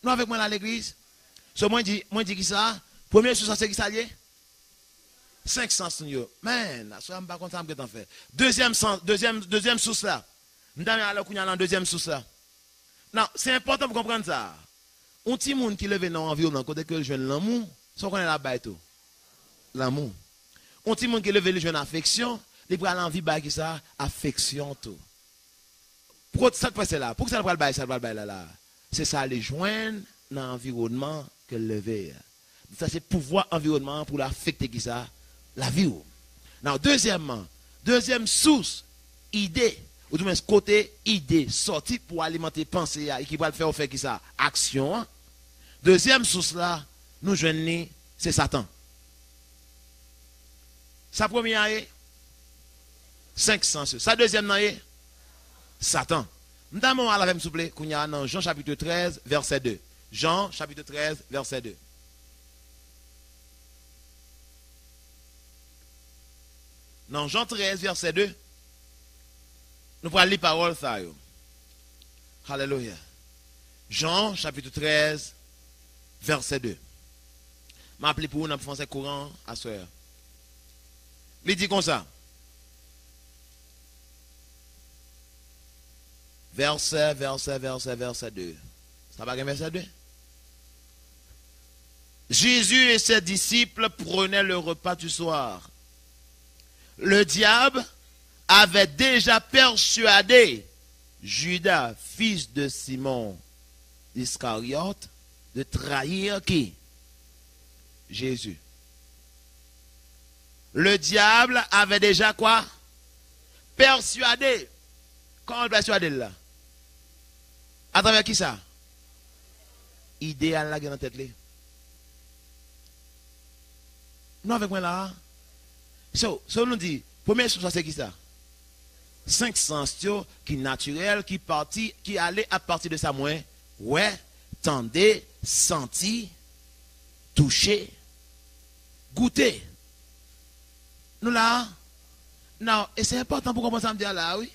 Nous avec moi dans l'église. So moi dis qui ça? Premier sous ça c'est qui ça lié? 500 signes. Man, ça me pas content que t'en fais. Deuxième source là. M'dame alors qu'on y a dans deuxième source là. Non, c'est important pour comprendre ça. Un petit monde qui lève dans l'environnement côté que le jeune l'amour, ça qu'on est là-bas tout. L'amour. Un petit monde qui lève le jeune affection, il prend l'envie ba qui ça, affection tout. Pourquoi ça passe là? Pourquoi ça va le bail là? C'est ça les joindre dans l'environnement que lever. Ça c'est pouvoir environnement pour l'affecter qui ça, la vie. Non, deuxième source, idée. Ou du moins côté idée sortie pour alimenter pensée et qui va le faire qui ça action. Deuxième source là nous joignons c'est Satan. Sa première est 500. Sa deuxième est Satan. M'damon à la même s'il vous plaît qu'on y a dans Jean chapitre 13 verset 2. Jean chapitre 13 verset 2. Dans Jean 13 verset 2. Nous pourrons lire parole ça. Alléluia. Jean chapitre 13 verset 2. Je m'appelle pour nous français courant à soeur. Il dit comme ça. verset 2. Ça va verset 2? Jésus et ses disciples prenaient le repas du soir. Le diable avait déjà persuadé Judas, fils de Simon Iscariote, de trahir qui? Jésus. Le diable avait déjà quoi? Persuadé. Comment on persuader là? À travers qui ça? Idéal là qui est dans la tête. Non, avec moi là. So nous dit, première chose c'est qui ça? 5 sens qui naturel, qui allait à partir de ça moins. Ouais, tendez, senti, toucher, goûter. Nous là, non, et c'est important pour comprendre ça, me dire là, oui.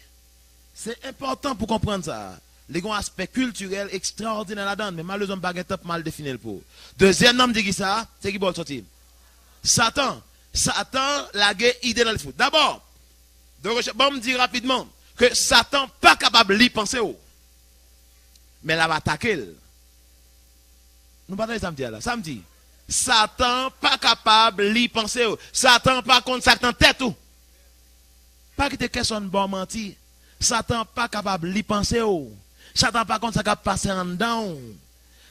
C'est important pour comprendre ça. Les grands aspects culturels extraordinaires là-dedans, mais malheureusement, pas un top mal défini pour. Deuxième nom dit qui ça? C'est qui va sortir? Satan. Satan, la guerre idée dans le foot. D'abord, bon, me dire rapidement que Satan pas capable d'y penser. Mais là, va attaquer. Nous parlons de samedi là. Samedi. Satan pas capable d'y penser. Satan pas contre Satan tête. Pas que te question bon menti. Satan pas capable d'y penser. Satan pas contre ça qui passe en dedans.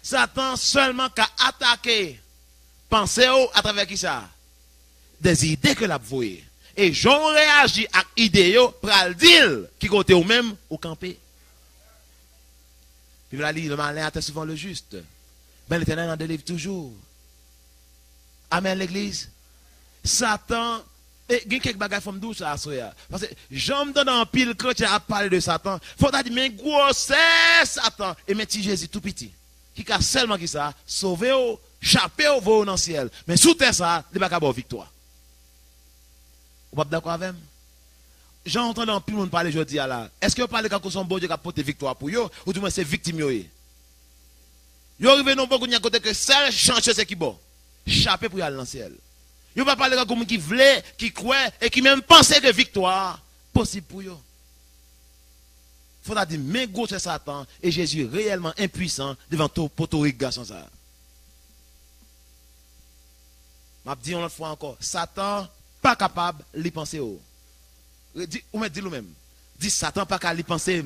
Satan seulement qu'à attaquer. Penser à travers qui ça? Des idées que l'a voué. Et j'en réagis à idées pral dire qui côté ou même au camper. Puis là le malin attend souvent le juste. Ben l'Éternel en délivre toujours. Amen l'église. Satan et il y a quelques bagages font douce à ça. Parce que j'aime dans pile chrétien à parler de Satan. Faut dire mais gros c'est Satan et metti Jésus tout petit. Qui a seulement qui ça sauver au chaper au vol dans le ciel. Mais sous terre ça, il va pas avoir victoire. Vous êtes d'accord avec moi? J'entends dans tout le monde parler aujourd'hui là. Est-ce que vous parlez quand son bon Dieu qui a porté victoire pour eux ou du moins c'est victime yo? Yo arrivé non beaucoup de côté que seul change c'est qui bon. Chaper pour aller dans le ciel. Yo pas parler comme qui voulait, qui croit et qui même pensait que victoire possible pour eux. Faut dire mais gros c'est Satan et Jésus réellement impuissant devant tout garçon ça. M'a dit une autre fois encore, Satan pas capable de penser. Ou dit lui-même. Dit Satan pas capable de penser.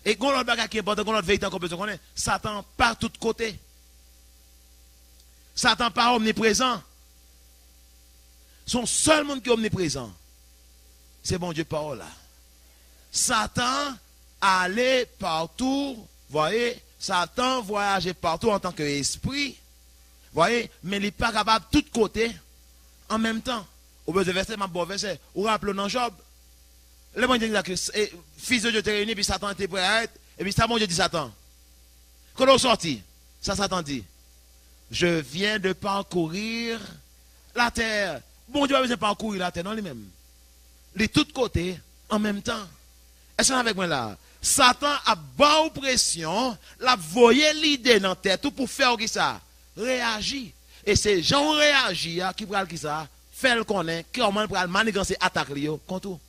Et quand l'autre bagage qui est important, quand l'autre vérité qu'on peut connaître, Satan par tous côtés. Satan pas omniprésent. Son seul monde qui est omniprésent, c'est bon Dieu parole là. Satan allait partout, voyez, Satan voyageait partout en tant qu'esprit, voyez, mais il n'est pas capable de tous côtés en même temps. Au besoin de verset, ma bon verset, ou rappelons dans Job. Le bon Dieu dit que fils de Dieu te réuni, puis Satan était prêt à être, et puis ça, mon Dieu dit Satan. Quand on sortit, ça Satan dit, je viens de parcourir la terre. Bon Dieu a besoin de parcourir la terre, non lui-même. De tous côtés, en même temps. Est-ce que vous avec moi là? Satan a bas pression, l'a voyé l'idée dans la tête pour faire ça? Réagir. Et c'est gens réagir qui pral qui ça? Faire le connaître, comment pral manigancer attaque contre tout.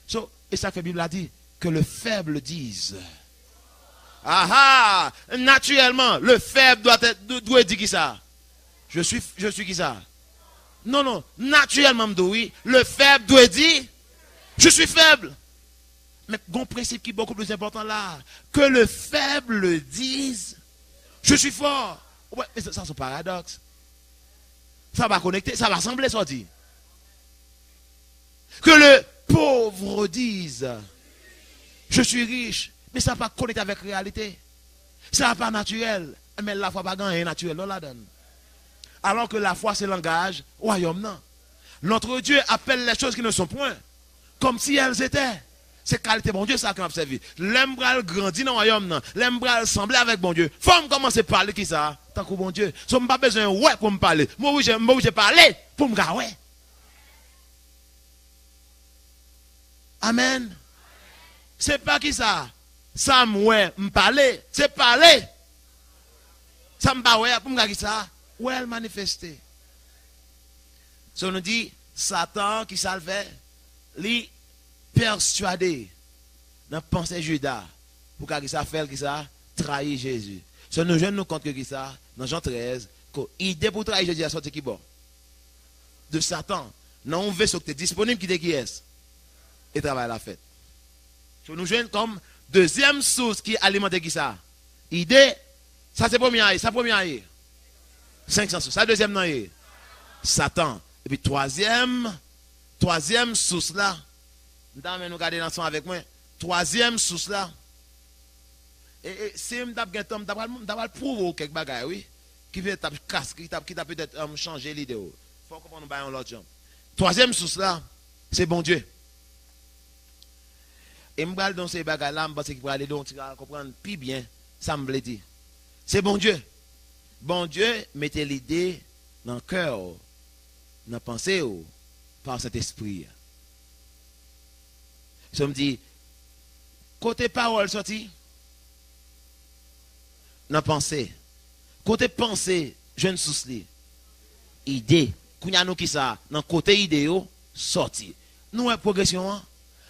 So, et ça fait la Bible a dit que le faible dise. Ah ah, naturellement, le faible doit dire qui ça? Je suis qui ça? Non, non, naturellement, oui, le faible doit dire, je suis faible. Mais il y a un principe qui est beaucoup plus important là, que le faible dise, je suis fort. Ouais, ça c'est un paradoxe. Ça va connecter, ça va sembler sortir. Que le pauvre dise, je suis riche, mais ça ne va pas connecter avec la réalité. Ça n'est pas naturel, mais la foi pas gagné naturel, on la donne. Alors que la foi c'est le langage, royaume non. Notre Dieu appelle les choses qui ne sont point, comme si elles étaient. C'est qualité bon Dieu ça qu'on a observé. L'embral grandit dans le royaume non. L'embral semblait avec bon Dieu. Faut me commencer à parler qui ça? Tant que bon Dieu. So m'pas besoin ouais pour me parler. Moi j'ai parlé pour me gars ouais. Amen. C'est pas qui ça? Ça me parler, c'est parler. Ça me pas ouais pour me gars qui ça? Ouais elle manifester. So nous dit Satan qui ça le fait, lui persuadé dans pensée Judas pour qu'il ça fait qui ça trahir Jésus. Ce nous jeunes nous compte que qui ça dans Jean 13 que idée pour trahir Jésus a sorti qui bon de Satan. Non, on veut ce que tu es disponible qui est et travaille la fête. Ce nous jeunes comme deuxième source qui alimente qui ça idée ça c'est première ça première 500 sources. Ça deuxième non Satan. Et puis troisième source là. Nous garder ensemble avec moi. Troisième source là. Et si je vais prouver quelque chose, oui, qui peut peut-être changer l'idée. Il faut comprendre nous l'autre jambe. Troisième source là, c'est bon Dieu. Et je vais dans ces bagages là, parce qu'il va aller donc comprendre plus bien, ça me dit. C'est bon Dieu. Bon Dieu mettez l'idée dans le cœur, dans la pensée, par cet esprit. Je me dis, côté parole sorti, dans la pensée. Côté pensée, jeune souci. Idée. Kounya nous qui ça, dans côté idée, sorti. Nous, avons progression,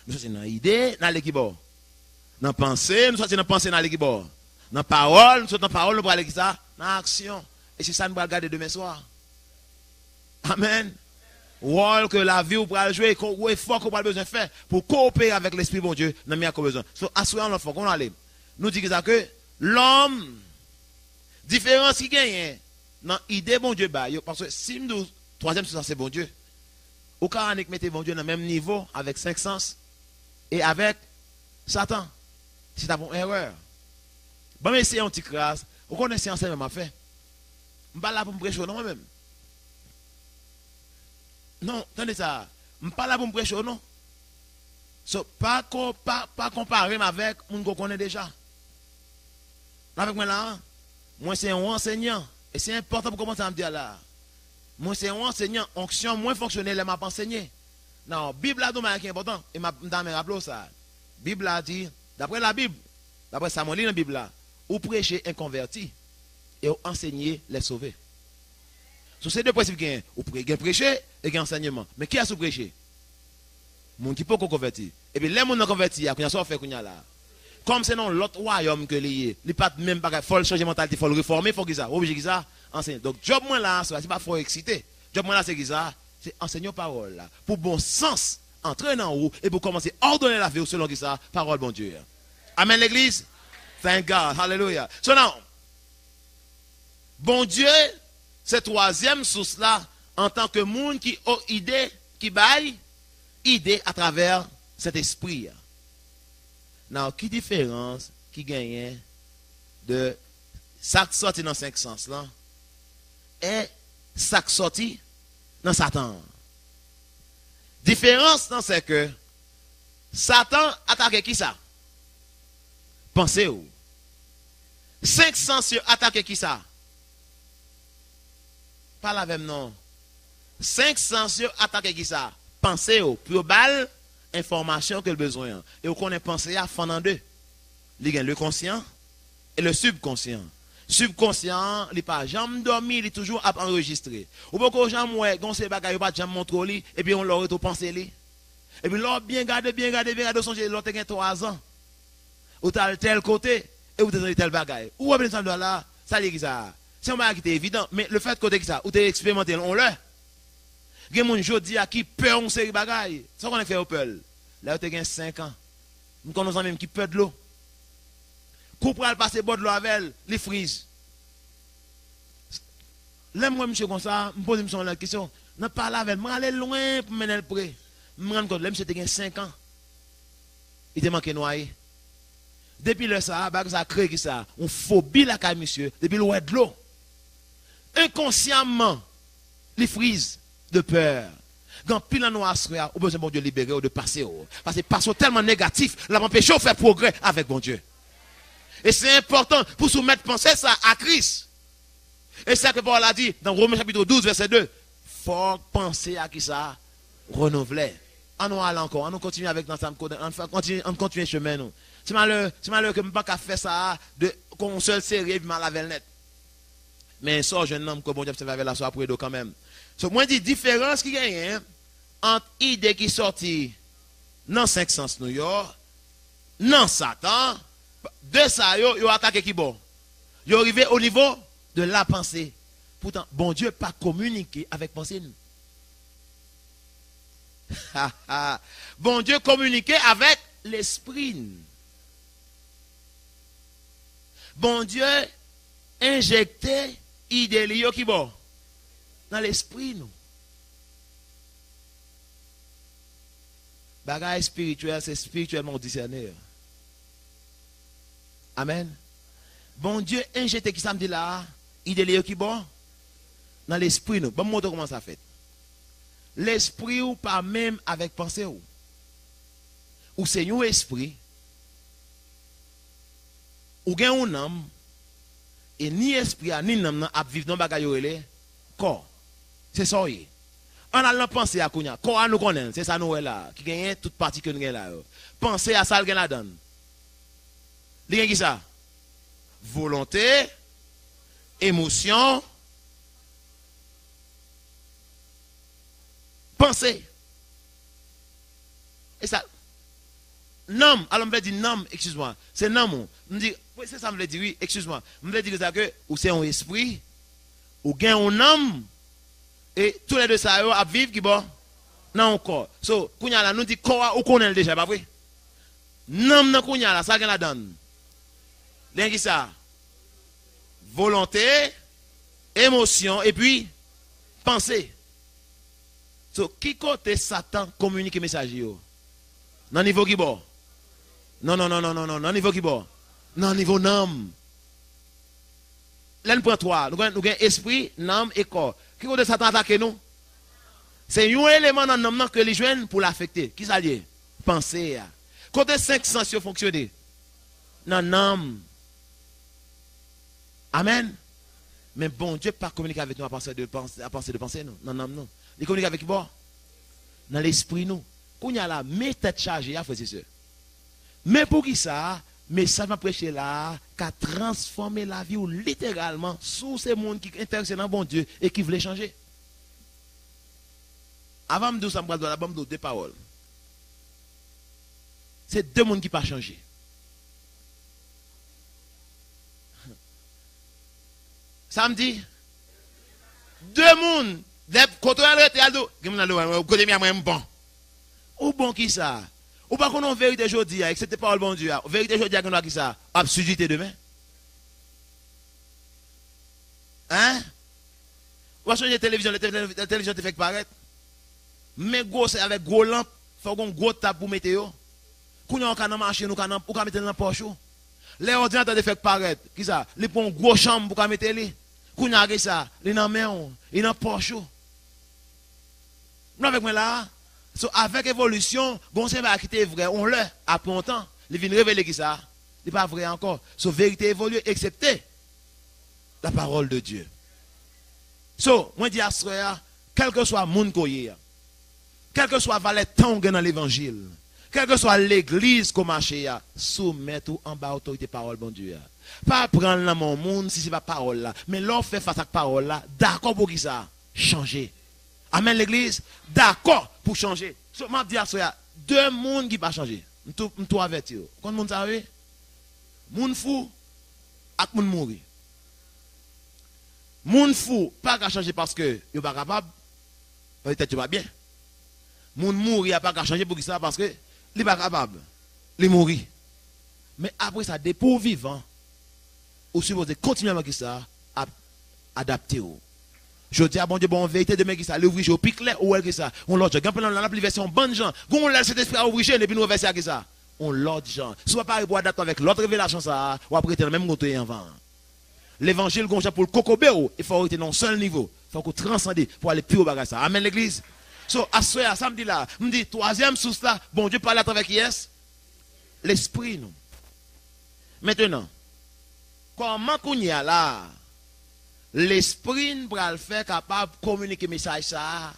nous sommes dans l'idée, dans l'équipe. Dans pensée, nous sommes dans pensée, dans l'équipe. Dans parole, nous sommes dans parole, nous parlons de ça, dans action. Et c'est ça nous allons regarder demain soir. Amen. Rôle que la vie, vous pouvez jouer, effort qu'on a besoin de faire pour coopérer avec l'Esprit bon Dieu, nous avons besoin. So, assurons l'enfant qu'on allait. Nous disons que l'homme, différence qui gagne, dans l'idée bon Dieu, parce que si nous, troisième sens, c'est bon Dieu. Au cas où mettez bon Dieu dans le même niveau avec 5 sens et avec Satan. C'est une bonne erreur. Bon, mais c'est un petit crasse. Vous connaissez enseignement fait. Je ne suis pas là pour me prêcher non moi-même. Non, attendez ça. Je ne suis pas là pour me prêcher non. So, pas comparer avec mon qu'on connaît déjà. Avec moi là, moi c'est un enseignant. Et c'est important pour commencer à me dire là. Moi c'est un enseignant, onction moins fonctionnelle, elle m'a pas enseigné. Non, la Bible a dit qui est important. Et m'a rappelé ça. La Bible a dit, d'après la Bible, d'après Samuel dans la Bible là, ou prêcher un converti et ou enseigner les sauvés. Sur ces deux principes, ou prêcher et enseignement. Mais qui a sous prêcher? Mon qui peut convertir. Et puis les gens qui converti, il y a ça fait là. Comme c'est non l'autre royaume que lié, il pas même pas faut changer mentalité, faut le réformer, faut que ça, obligé que ça enseigner. Donc job moi là, c'est pas faut exciter. Job moi là c'est que ça, c'est enseigner parole là pour bon sens, entrer en haut et pour commencer à ordonner la vie selon que ça, parole bon Dieu. Amen l'église. Thank God. Hallelujah. So now, bon Dieu, cette troisième source là en tant que monde qui a idée qui baille idée à travers cet esprit. Now, qui différence qui gagne de ça qui sorti dans 5 sens là et ça qui sorti dans Satan. Différence c'est que Satan attaque qui ça? Pensez où? 5 sens attaque qui ça? Pas la même non. 5 sens attaque qui ça? Pensez où? Pour balle information que le besoin. Et on connaît penser à fond en deux. Il y a le conscient et le subconscient. Subconscient, il n'est pas jamais dormi, il est toujours à enregistrer. Ou bien qu'on jamais ouais, qu'on sait bagaille pas jamais montré et puis on l'aurait tout pensé li. Et puis l'autre bien gardé songer l'autre a 3 ans. Ou t'as tel côté et ou t'as tel bagaille. Ou bien ça là, ça dit ça. C'est un bagage qui est évident, mais le fait côté ça, ou t'es expérimenté, on l'a. Il y a des gens qui ont qui peur on série bagaille. Ça qu'on a fait au peur. Là tu as 5 ans. Nous connaissons même qui peur de l'eau. Coupe à passer bord de l'eau avec elle, les frises. Là moi monsieur comme ça, me pose la question, n'a pas là avec moi aller loin pour mener le près. Me rendre compte là monsieur tu 5 ans. Il te manqué noyé. Depuis le ça, ça crée qui ça, on phobie la caille monsieur, depuis le de l'eau. Inconsciemment, les frises de peur. Quand pile en noir, ou besoin bon Dieu libérer ou de passer. Parce que passer tellement négatif, la empêche de faire progrès avec bon Dieu. Et c'est important pour soumettre penser ça à Christ. Et c'est ce que Paul a dit dans Romains chapitre 12, verset 2. Faut penser à qui ça renouveler. On nous allons encore, on nous continue avec dans on continue chemin nous. C'est malheureux que je ne peux pas faire ça de qu'on seul série et mal avec net. Mais ça jeune homme que bon Dieu observe avec la soie après quand même. So, moi, je dis différence qui gagne entre idée qui sortit dans 5 sens nous non, Satan, de ça, yo attaqué qui bon. Yo arrivé au niveau de la pensée. Pourtant, bon Dieu pas communiqué avec pensée nous. Bon Dieu communiquait avec l'esprit. Bon Dieu injectait idée qui bon dans l'esprit nous. Bagage spirituel, c'est spirituellement discerné. Amen. Bon Dieu injecté qui ça me dit là, idée qui bon dans l'esprit nous. Bon montrer comment ça fait. L'esprit ou pas même avec pensée ou c'est un esprit ou gen un âme et ni esprit ni âme a vivre dans bagay yo corps. C'est ça y est. On a la pensée à kounya, corps nous connaît, c'est ça nous là qui gagne toute partie que nous gagne là. Penser à ça le gagne la donne. Li gagne qui ça? Volonté, émotion, pensée. Et ça, nom, alors je me dire nom, excuse-moi, c'est nom. Je me dis, oui, c'est ça, je me dire, oui, excuse-moi. Je me dire que ou c'est un esprit, ou gain un homme, et tous les deux ça, à vivre qui bon, non encore. So, kounya la, nous dit, quoi, ou connaît déjà, pas vrai? Nom, non, kounya la, ça gagne la donne. L'un qui ça? Volonté, émotion, et puis, pensée. So, qui côté Satan communique message yo? Nan niveau qui bon? Non, nan niveau qui bon? Nan niveau nam. L'un prend trois. Nous avons esprit, nam et corps. Qui côté Satan attaque nous? C'est un élément dans nam que les jeunes pour l'affecter. Qui ça lié? Penser. Côté 5 sens fonctionner. Nan nam. Amen. Mais bon Dieu pas communiquer avec nous à penser de penser nous. Non, non. Il communique avec qui bon? Dans l'esprit nous. Quand il y a la mes têtes chargées, frères et sœurs. Mais pour qui ça? Mais ça va prêcher là, qui a transformé la vie ou littéralement sous ces mondes qui intéressent dans bon Dieu et qui voulaient changer. Avant de dire ça, je vais vous deux paroles. C'est deux mondes qui n'ont pas changé. Samedi, deux mondes, quand on a été bon. Ou bon qui ça? Ou pas qu'on a vérité aujourd'hui, avec cette parole bon Dieu, vérité aujourd'hui, qu'on a qui ça? Absurdité demain. Hein? Ou va changer la télévision te fait paraître. Mais gros, c'est avec gros lampe, faut qu'on gros table pour météo. Quand on a marché, nous on mettre dans la poche. Les ordinateurs te fait paraître. Qui ça? Les prend gros chambre pour mettre les. Quand on a ça, les dans main, ils dans poche. Nous avec moi là. So, avec évolution, bon c'est pas qui était vrai, on l'a après longtemps, il vient révéler qui ça, il n'est pas vrai encore. So, vérité évolue, excepté la parole de Dieu. So, moi dis à ce quel que soit mon koye, quel que soit valet temps dans l'évangile, quelle que soit l'église qu'on marche, soumettez en bas autorité parole bon Dieu. Pas prendre dans mon monde si c'est pas parole là, mais l'on fait face à parole là, d'accord pour qui ça changer. Amen l'église, d'accord pour changer. So, je dis à ça, deux mondes qui ne pas changer. Je suis averti. Quand le monde savez, monde fou et monde mourir. Monde fou, pas qu'à changer parce que il n'est pas capable, peut-être qu'il va bien. Monde mourir, pas qu'à changer pour ça parce que il n'est pas capable. Il mourir. Mais après ça, des pauvres vivants, ou supposé continuer avec ça, à adapter. Je dis à bon Dieu, bon vérité de qui ça, l'ouvrir, je pique là, ou elle qui ça, on l'autre, quand on a la version bonne gens, quand on laisse cet esprit à ouvrir, et puis nous verser à qui ça, on l'autre gens. Soit pas pour adapter avec l'autre révélation ça, ou après le même côté avant. L'évangile, pour le cocobéo, il faut être dans un seul niveau, il faut qu'on transcende pour aller plus au bagage ça. Amen l'église. So, à ce samedi là, me dit, troisième source là, bon Dieu parle à travers qui est? L'esprit, nous. Maintenant, comment qu'on y a là? L'esprit va le faire capable de communiquer le message ça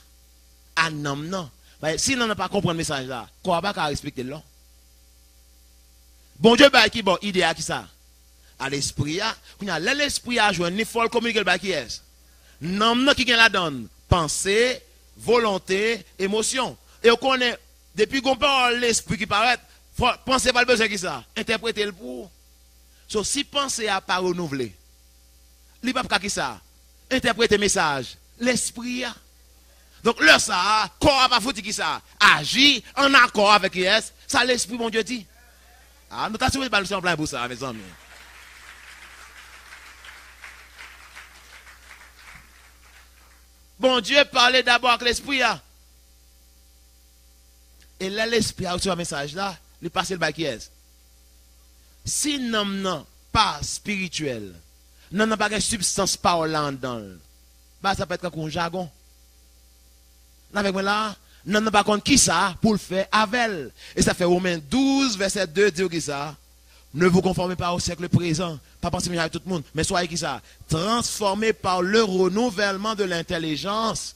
à l'homme. Non. Si on n'a pas compris le message là, quoi va respecter là? Bon Dieu, qui bon idée à qui ça? À l'esprit. L'esprit a joué, il faut communiquer le qui est. L'homme qui la donne, pensée, volonté, émotion. Et on connaît, depuis qu'on parle l'esprit qui paraît, Pensez pas le besoin qui ça. Interpréter le pour. So, si pensez à pas renouveler, il n'y a pas qui ça. Interpréter message. L'esprit. Donc, là, ça, corps pas foutu qui ça. Agit en accord avec yes. Ça, l'esprit, mon Dieu dit. Ah, nous t'assurons pas le plein pour ça, mes amis. Bon Dieu parlait d'abord avec l'esprit. Et là, l'esprit a reçu un message là. Il passe le bail qui est. Si nous n'avons pas spirituel, nous n'avons pas de substance parlante dans le, bah, ça peut être comme un jargon. Avec moi là, nous n'avons pas compte qui ça pour le faire avec. Et ça fait Romains 12, verset 2, dire qui ça. Ne vous conformez pas au siècle présent, pas penser à tout le monde, mais soyez qui ça. Transformés par le renouvellement de l'intelligence.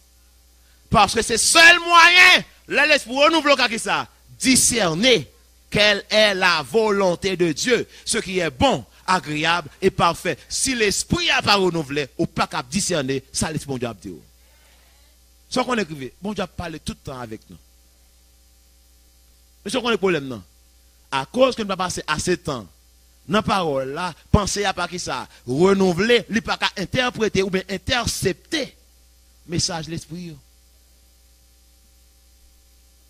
Parce que c'est seul moyen, là, l'esprit renouveler qui ça. Discerner quelle est la volonté de Dieu, ce qui est bon, agréable et parfait. Si l'esprit n'a pas renouvelé, ou pas qu'à discerner, ça l'esprit bon Dieu a dit. Ce qu'on écrivait, bon Dieu a parlé tout le temps avec nous. Mais ce qu'on est problème, non? À cause que nous n'avons pas passé assez de temps, dans la parole là, pensez à pas qui ça, renouveler, il pas qu'à interpréter ou bien intercepter message de l'esprit.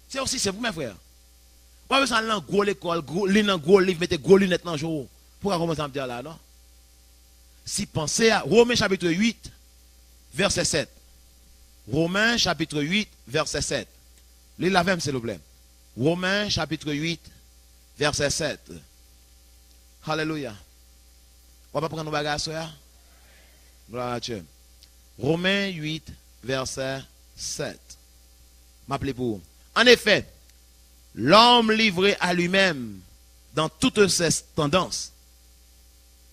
C'est aussi c'est vous mes frères. Vous avez besoin de gros l'école, gros livre, mettez gros lunettes dans le jour. Pourquoi commencer à me dire là, non? Si pensez à Romains chapitre 8, verset 7. Romains chapitre 8, verset 7. Lisez la même, s'il vous plaît. Romains chapitre 8, verset 7. Alléluia. On va prendre nos bagages, ça. Gloire à Dieu. Romains 8, verset 7. M'appelez pour. En effet, l'homme livré à lui-même dans toutes ses tendances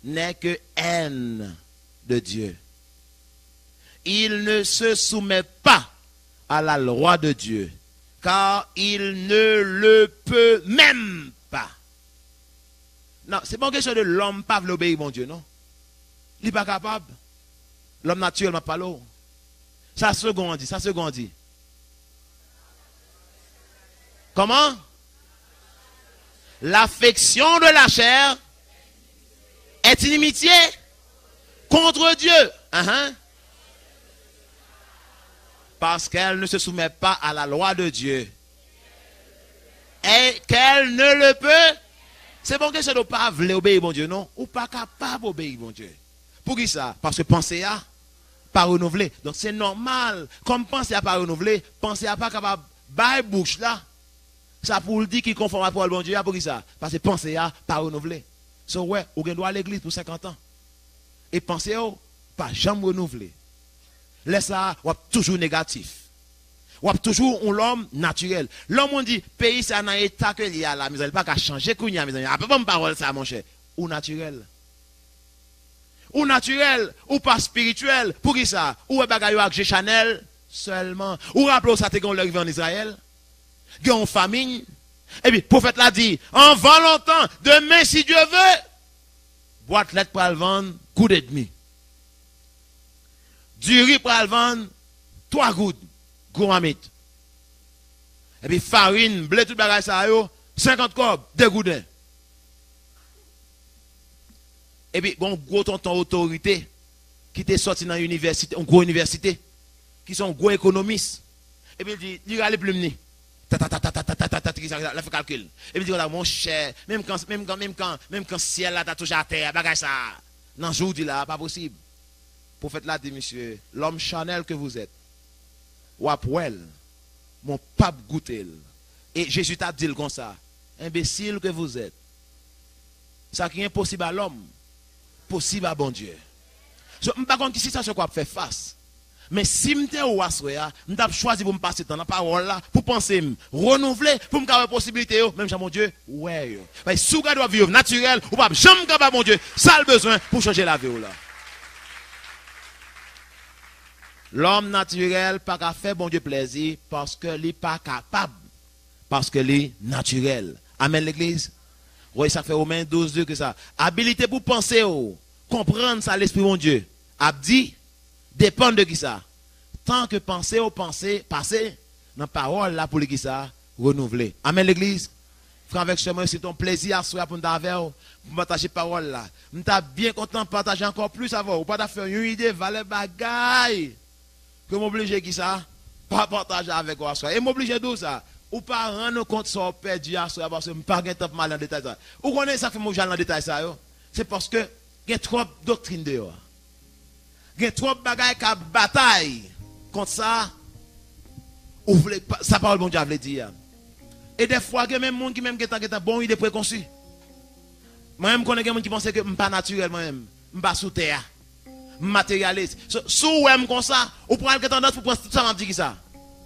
n'est que haine de Dieu. Il ne se soumet pas à la loi de Dieu, car il ne le peut même pas. Non, c'est pas une question de l'homme pas l'obéir, mon Dieu, non? Il n'est pas capable. L'homme naturellement pas l'eau. Ça second dit, ça second dit. Comment? L'affection de la chair est inimitié contre Dieu. Parce qu'elle ne se soumet pas à la loi de Dieu. Et qu'elle ne le peut. C'est bon que ça ne doit pas obéir, mon Dieu, non? Ou pas capable d'obéir, mon Dieu. Pour qui ça? Parce que penser à pas renouveler. Donc c'est normal. Comme penser à pas renouveler, penser à pas capable de bouche là. Ça pour le dire qu'il conforme à Paul, bon Dieu, pour qui ça? Parce que penser à pas renouveler. So ouais, ou bien doit à l'église pour 50 ans. Et penser à pas jamais renouveler. Laisse ça, ou toujours négatif. Ou toujours l'homme naturel. L'homme on dit pays ça dans état que il y a la misère, pas qu'à changer kounya mes amis. Après bonne parole ça mon cher. Ou naturel. Ou naturel, ou pas spirituel. Pour qui ça? Ou bagaille avec Chanel seulement. Ou rappelez ça te gon l'arrivée en Israël. Gon famine. Et puis prophète l'a dit, en vend longtemps, demain si Dieu veut, boîte lettre pour le vendre, coup et demi. Du riz pour le vendre, 3 gouttes. Gourmamit. Et puis farine, blé, tout bagage ça yo, 50 cob, 2 goudins. Et puis bon gros tonton autorité qui t'est sorti dans l'université, une grosse université, qui sont gros économistes. Et puis il dit, il a les plumes la fait calcul. Et puis il dit mon cher, même quand ciel là t'as toujours à terre, bagage ça. Non, jour dit là, pas possible. Prophète là dit monsieur, l'homme Chanel que vous êtes. Ou après, mon pape goûté. Et Jésus t'a dit comme ça. Imbécile que vous êtes. Ça qui est impossible à l'homme, possible à bon Dieu. Je ne sais pas si ça, c'est quoi faire face. Mais si je suis au Assoya, je vais choisir pour me passer dans la parole là, pour penser, renouveler, pour me avoir possibilité, même mon Dieu, ouais. Si vous doit vivre naturel, ou pas, jamais capable, mon Dieu, ça a besoin pour changer la vie là. L'homme naturel pas qu'à faire bon Dieu plaisir parce que n'est pas capable. Parce que est naturel. Amen l'église. Oui, ça fait Romains 12 2 que ça. Habilité pour penser, comprendre ça l'esprit mon Dieu. Abdi dépend de qui ça. Tant que penser passer dans parole là pour qui ça renouveler. Amen l'église. frère avec moi, c'est ton plaisir à soi pour nous partager parole là. Nous sommes bien content de partager encore plus avant. Ou pas faire une idée, valeur bagaille. Que m'obliger qui ça? Pas partager avec moi à soi. Et m'obliger d'où ça? Ou pas rendre compte ça perdu à soi parce que je pas de temps mal en détail ça. Ou connaissez ça fait moi j'allais en détail ça yo? C'est parce que il y a trop de doctrine dehors. Il y a trop de bagaille qui bataille contre ça. Ou ça parole bon Dieu veut dire. Et des fois, il y a même des gens qui même ont bon idée préconçue. Moi-même, je connais des gens qui pensent que je ne suis pas naturel, moi-même. Je ne suis pas sous terre. Je suis matérialiste. Si vous êtes comme ça, vous prenez tendance pour prendre tout ça, je dis ça.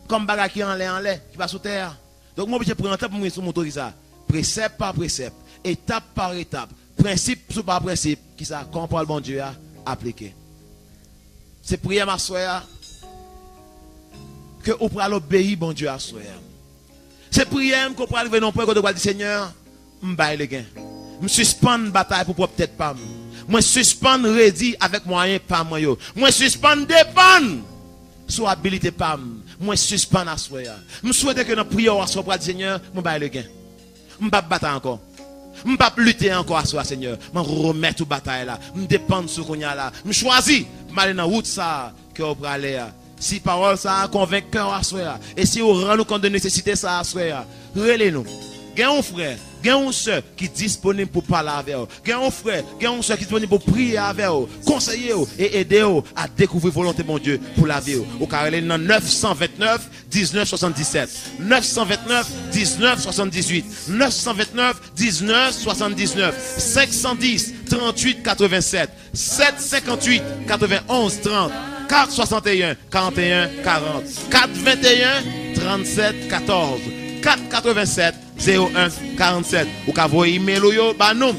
Comme bagage qui en l'air, qui va sous terre. Donc, moi, je prends un temps pour me montrer ça. Précepte par précepte, étape par étape, principe par principe, qui ça, quand parle bon Dieu a appliqué. C'est prière ma soeur que vous pouvez obéir bon Dieu à soeur. C'est prière qu'on peut arriver non point que dire Seigneur, m'baille le gain. Me suspendre bataille pour peut-être pas. Moi suspendre ready avec moyen pas moi yo. Moi suspendre dépendre soit habilité pas. Moi suspendre à soya. Me souhaite que dans prière à soir pour dire Seigneur, m'baille le gain. M'pas battre encore. M'pas lutter encore à soir Seigneur. Me remettre toute bataille là. Me dépendre sur qu'on y a là. Me choisi m'aller dans route ça que on va aller. Si parole ça convainc cœur à soi et si on rend nous compte de nécessité ça à soi, relez-nous. Gagne un frère, gagne une soeur qui est disponible pour parler avec vous. Gagne un frère, gagne une soeur qui est disponible pour prier avec vous, conseiller vous et aider vous à découvrir volonté de mon Dieu pour la vie. Au carré 929 19 77, 929 19 78, 929 19 79, 510 38 87, 758 91 30. 461 41 40 421 37 14 487 01 47 ou ka voye email yo ba nous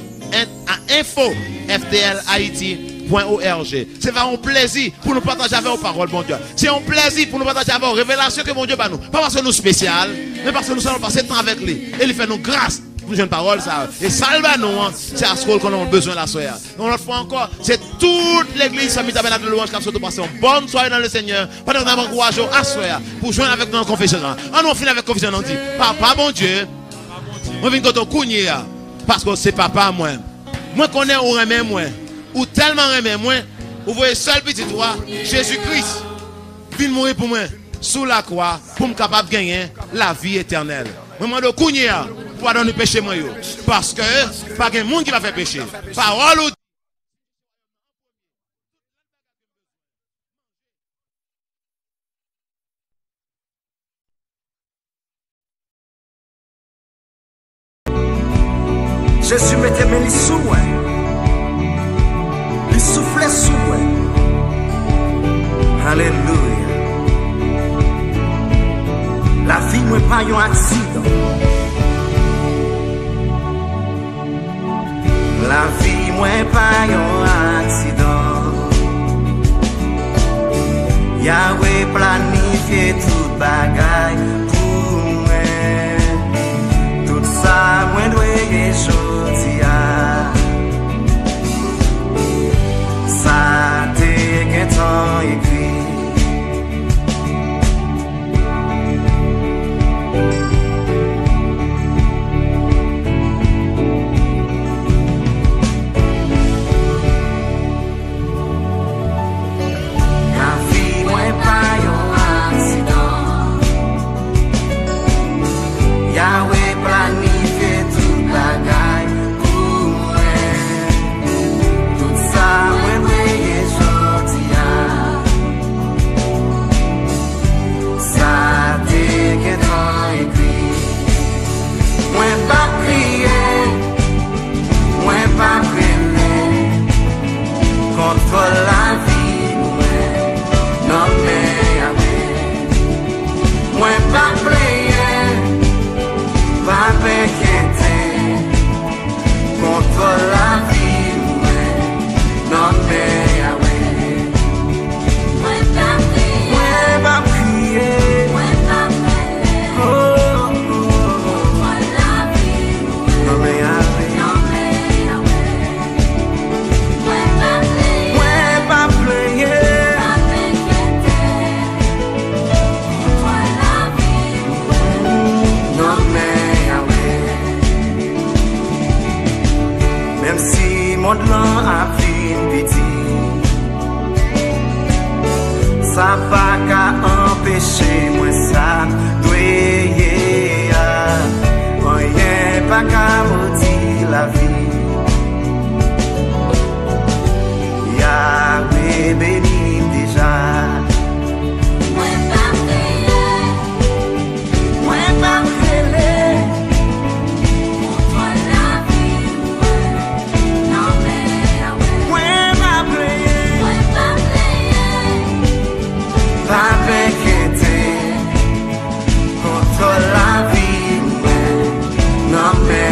à info@ftlhaiti.org. C'est vraiment un plaisir pour nous partager avec vos paroles bon Dieu. C'est un plaisir pour nous partager avec vos révélations que mon Dieu ba nous. Pas parce que nous spécial, mais parce que nous allons passer temps avec lui et il fait nous grâce. Pour une parole ça et salva nous c'est à ce qu'on a besoin la soirée. Donc l'autre fois encore, c'est toute l'église famille tabernacle de louange qui a surtout passé une bonne soirée dans le Seigneur. Pendant que nous encourageons à soirée pour joindre avec nous en confession. On nous finit avec confession on dit papa bon Dieu. On vient quand on cougner parce que c'est papa moi. Moi connais ou remet moi ou tellement remet moi. Vous voyez seul petit toi Jésus-Christ vient mourir pour moi sous la croix pour me capable de gagner la vie éternelle. Moi de cougner pour pardonner péché moi yo parce que pas un monde qui va faire péché. Parole ou Jésus mettait mes sous, il soufflait sous, Alléluia. La vie n'est pas un accident. La vie n'est pas un accident. Yahweh planifié toute bagaille pour moi. Tout ça, moi dois y choisir. Ça t'est qu'un temps écrit. Yahweh planifié toute bagaille lan a fin piti. Ça pas qu'à empêcher moi ça doyer. Rien pas qu'à maudire la vie. Yahweh béni déjà. Moi pas prier, Moi pas prier contre la vie. Non mais Moi pas prier moi pas prier, Pas m'inquiéter contre la vie. Non mais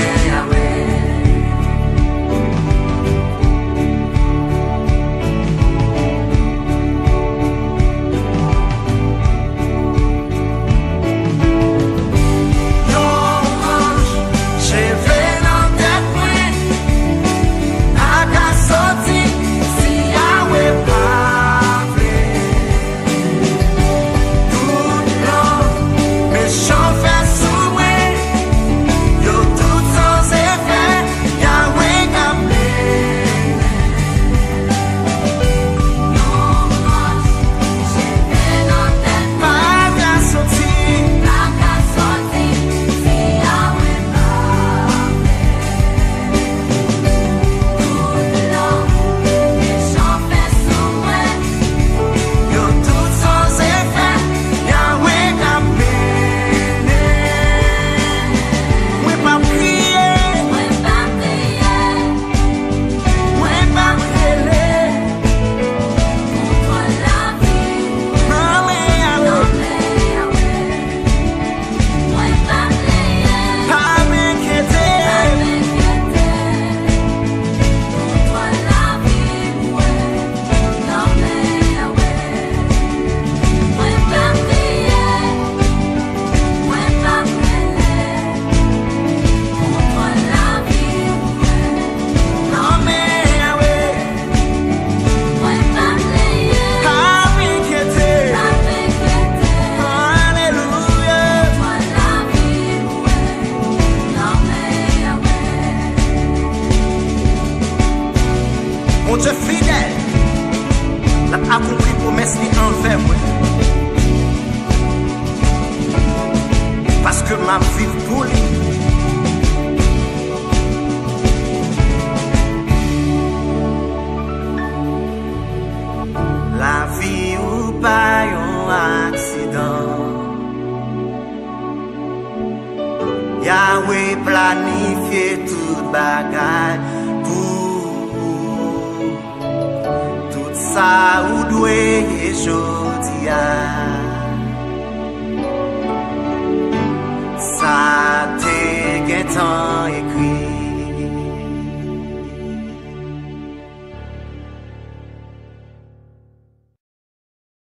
mon Dieu fidèle, n'a accompli promesse qui envers moi. Parce que ma vie pour lui. La vie ou pas un accident. Yahweh planifié toute bagaille pour tout ça ou doué et jodia. Ça te guettant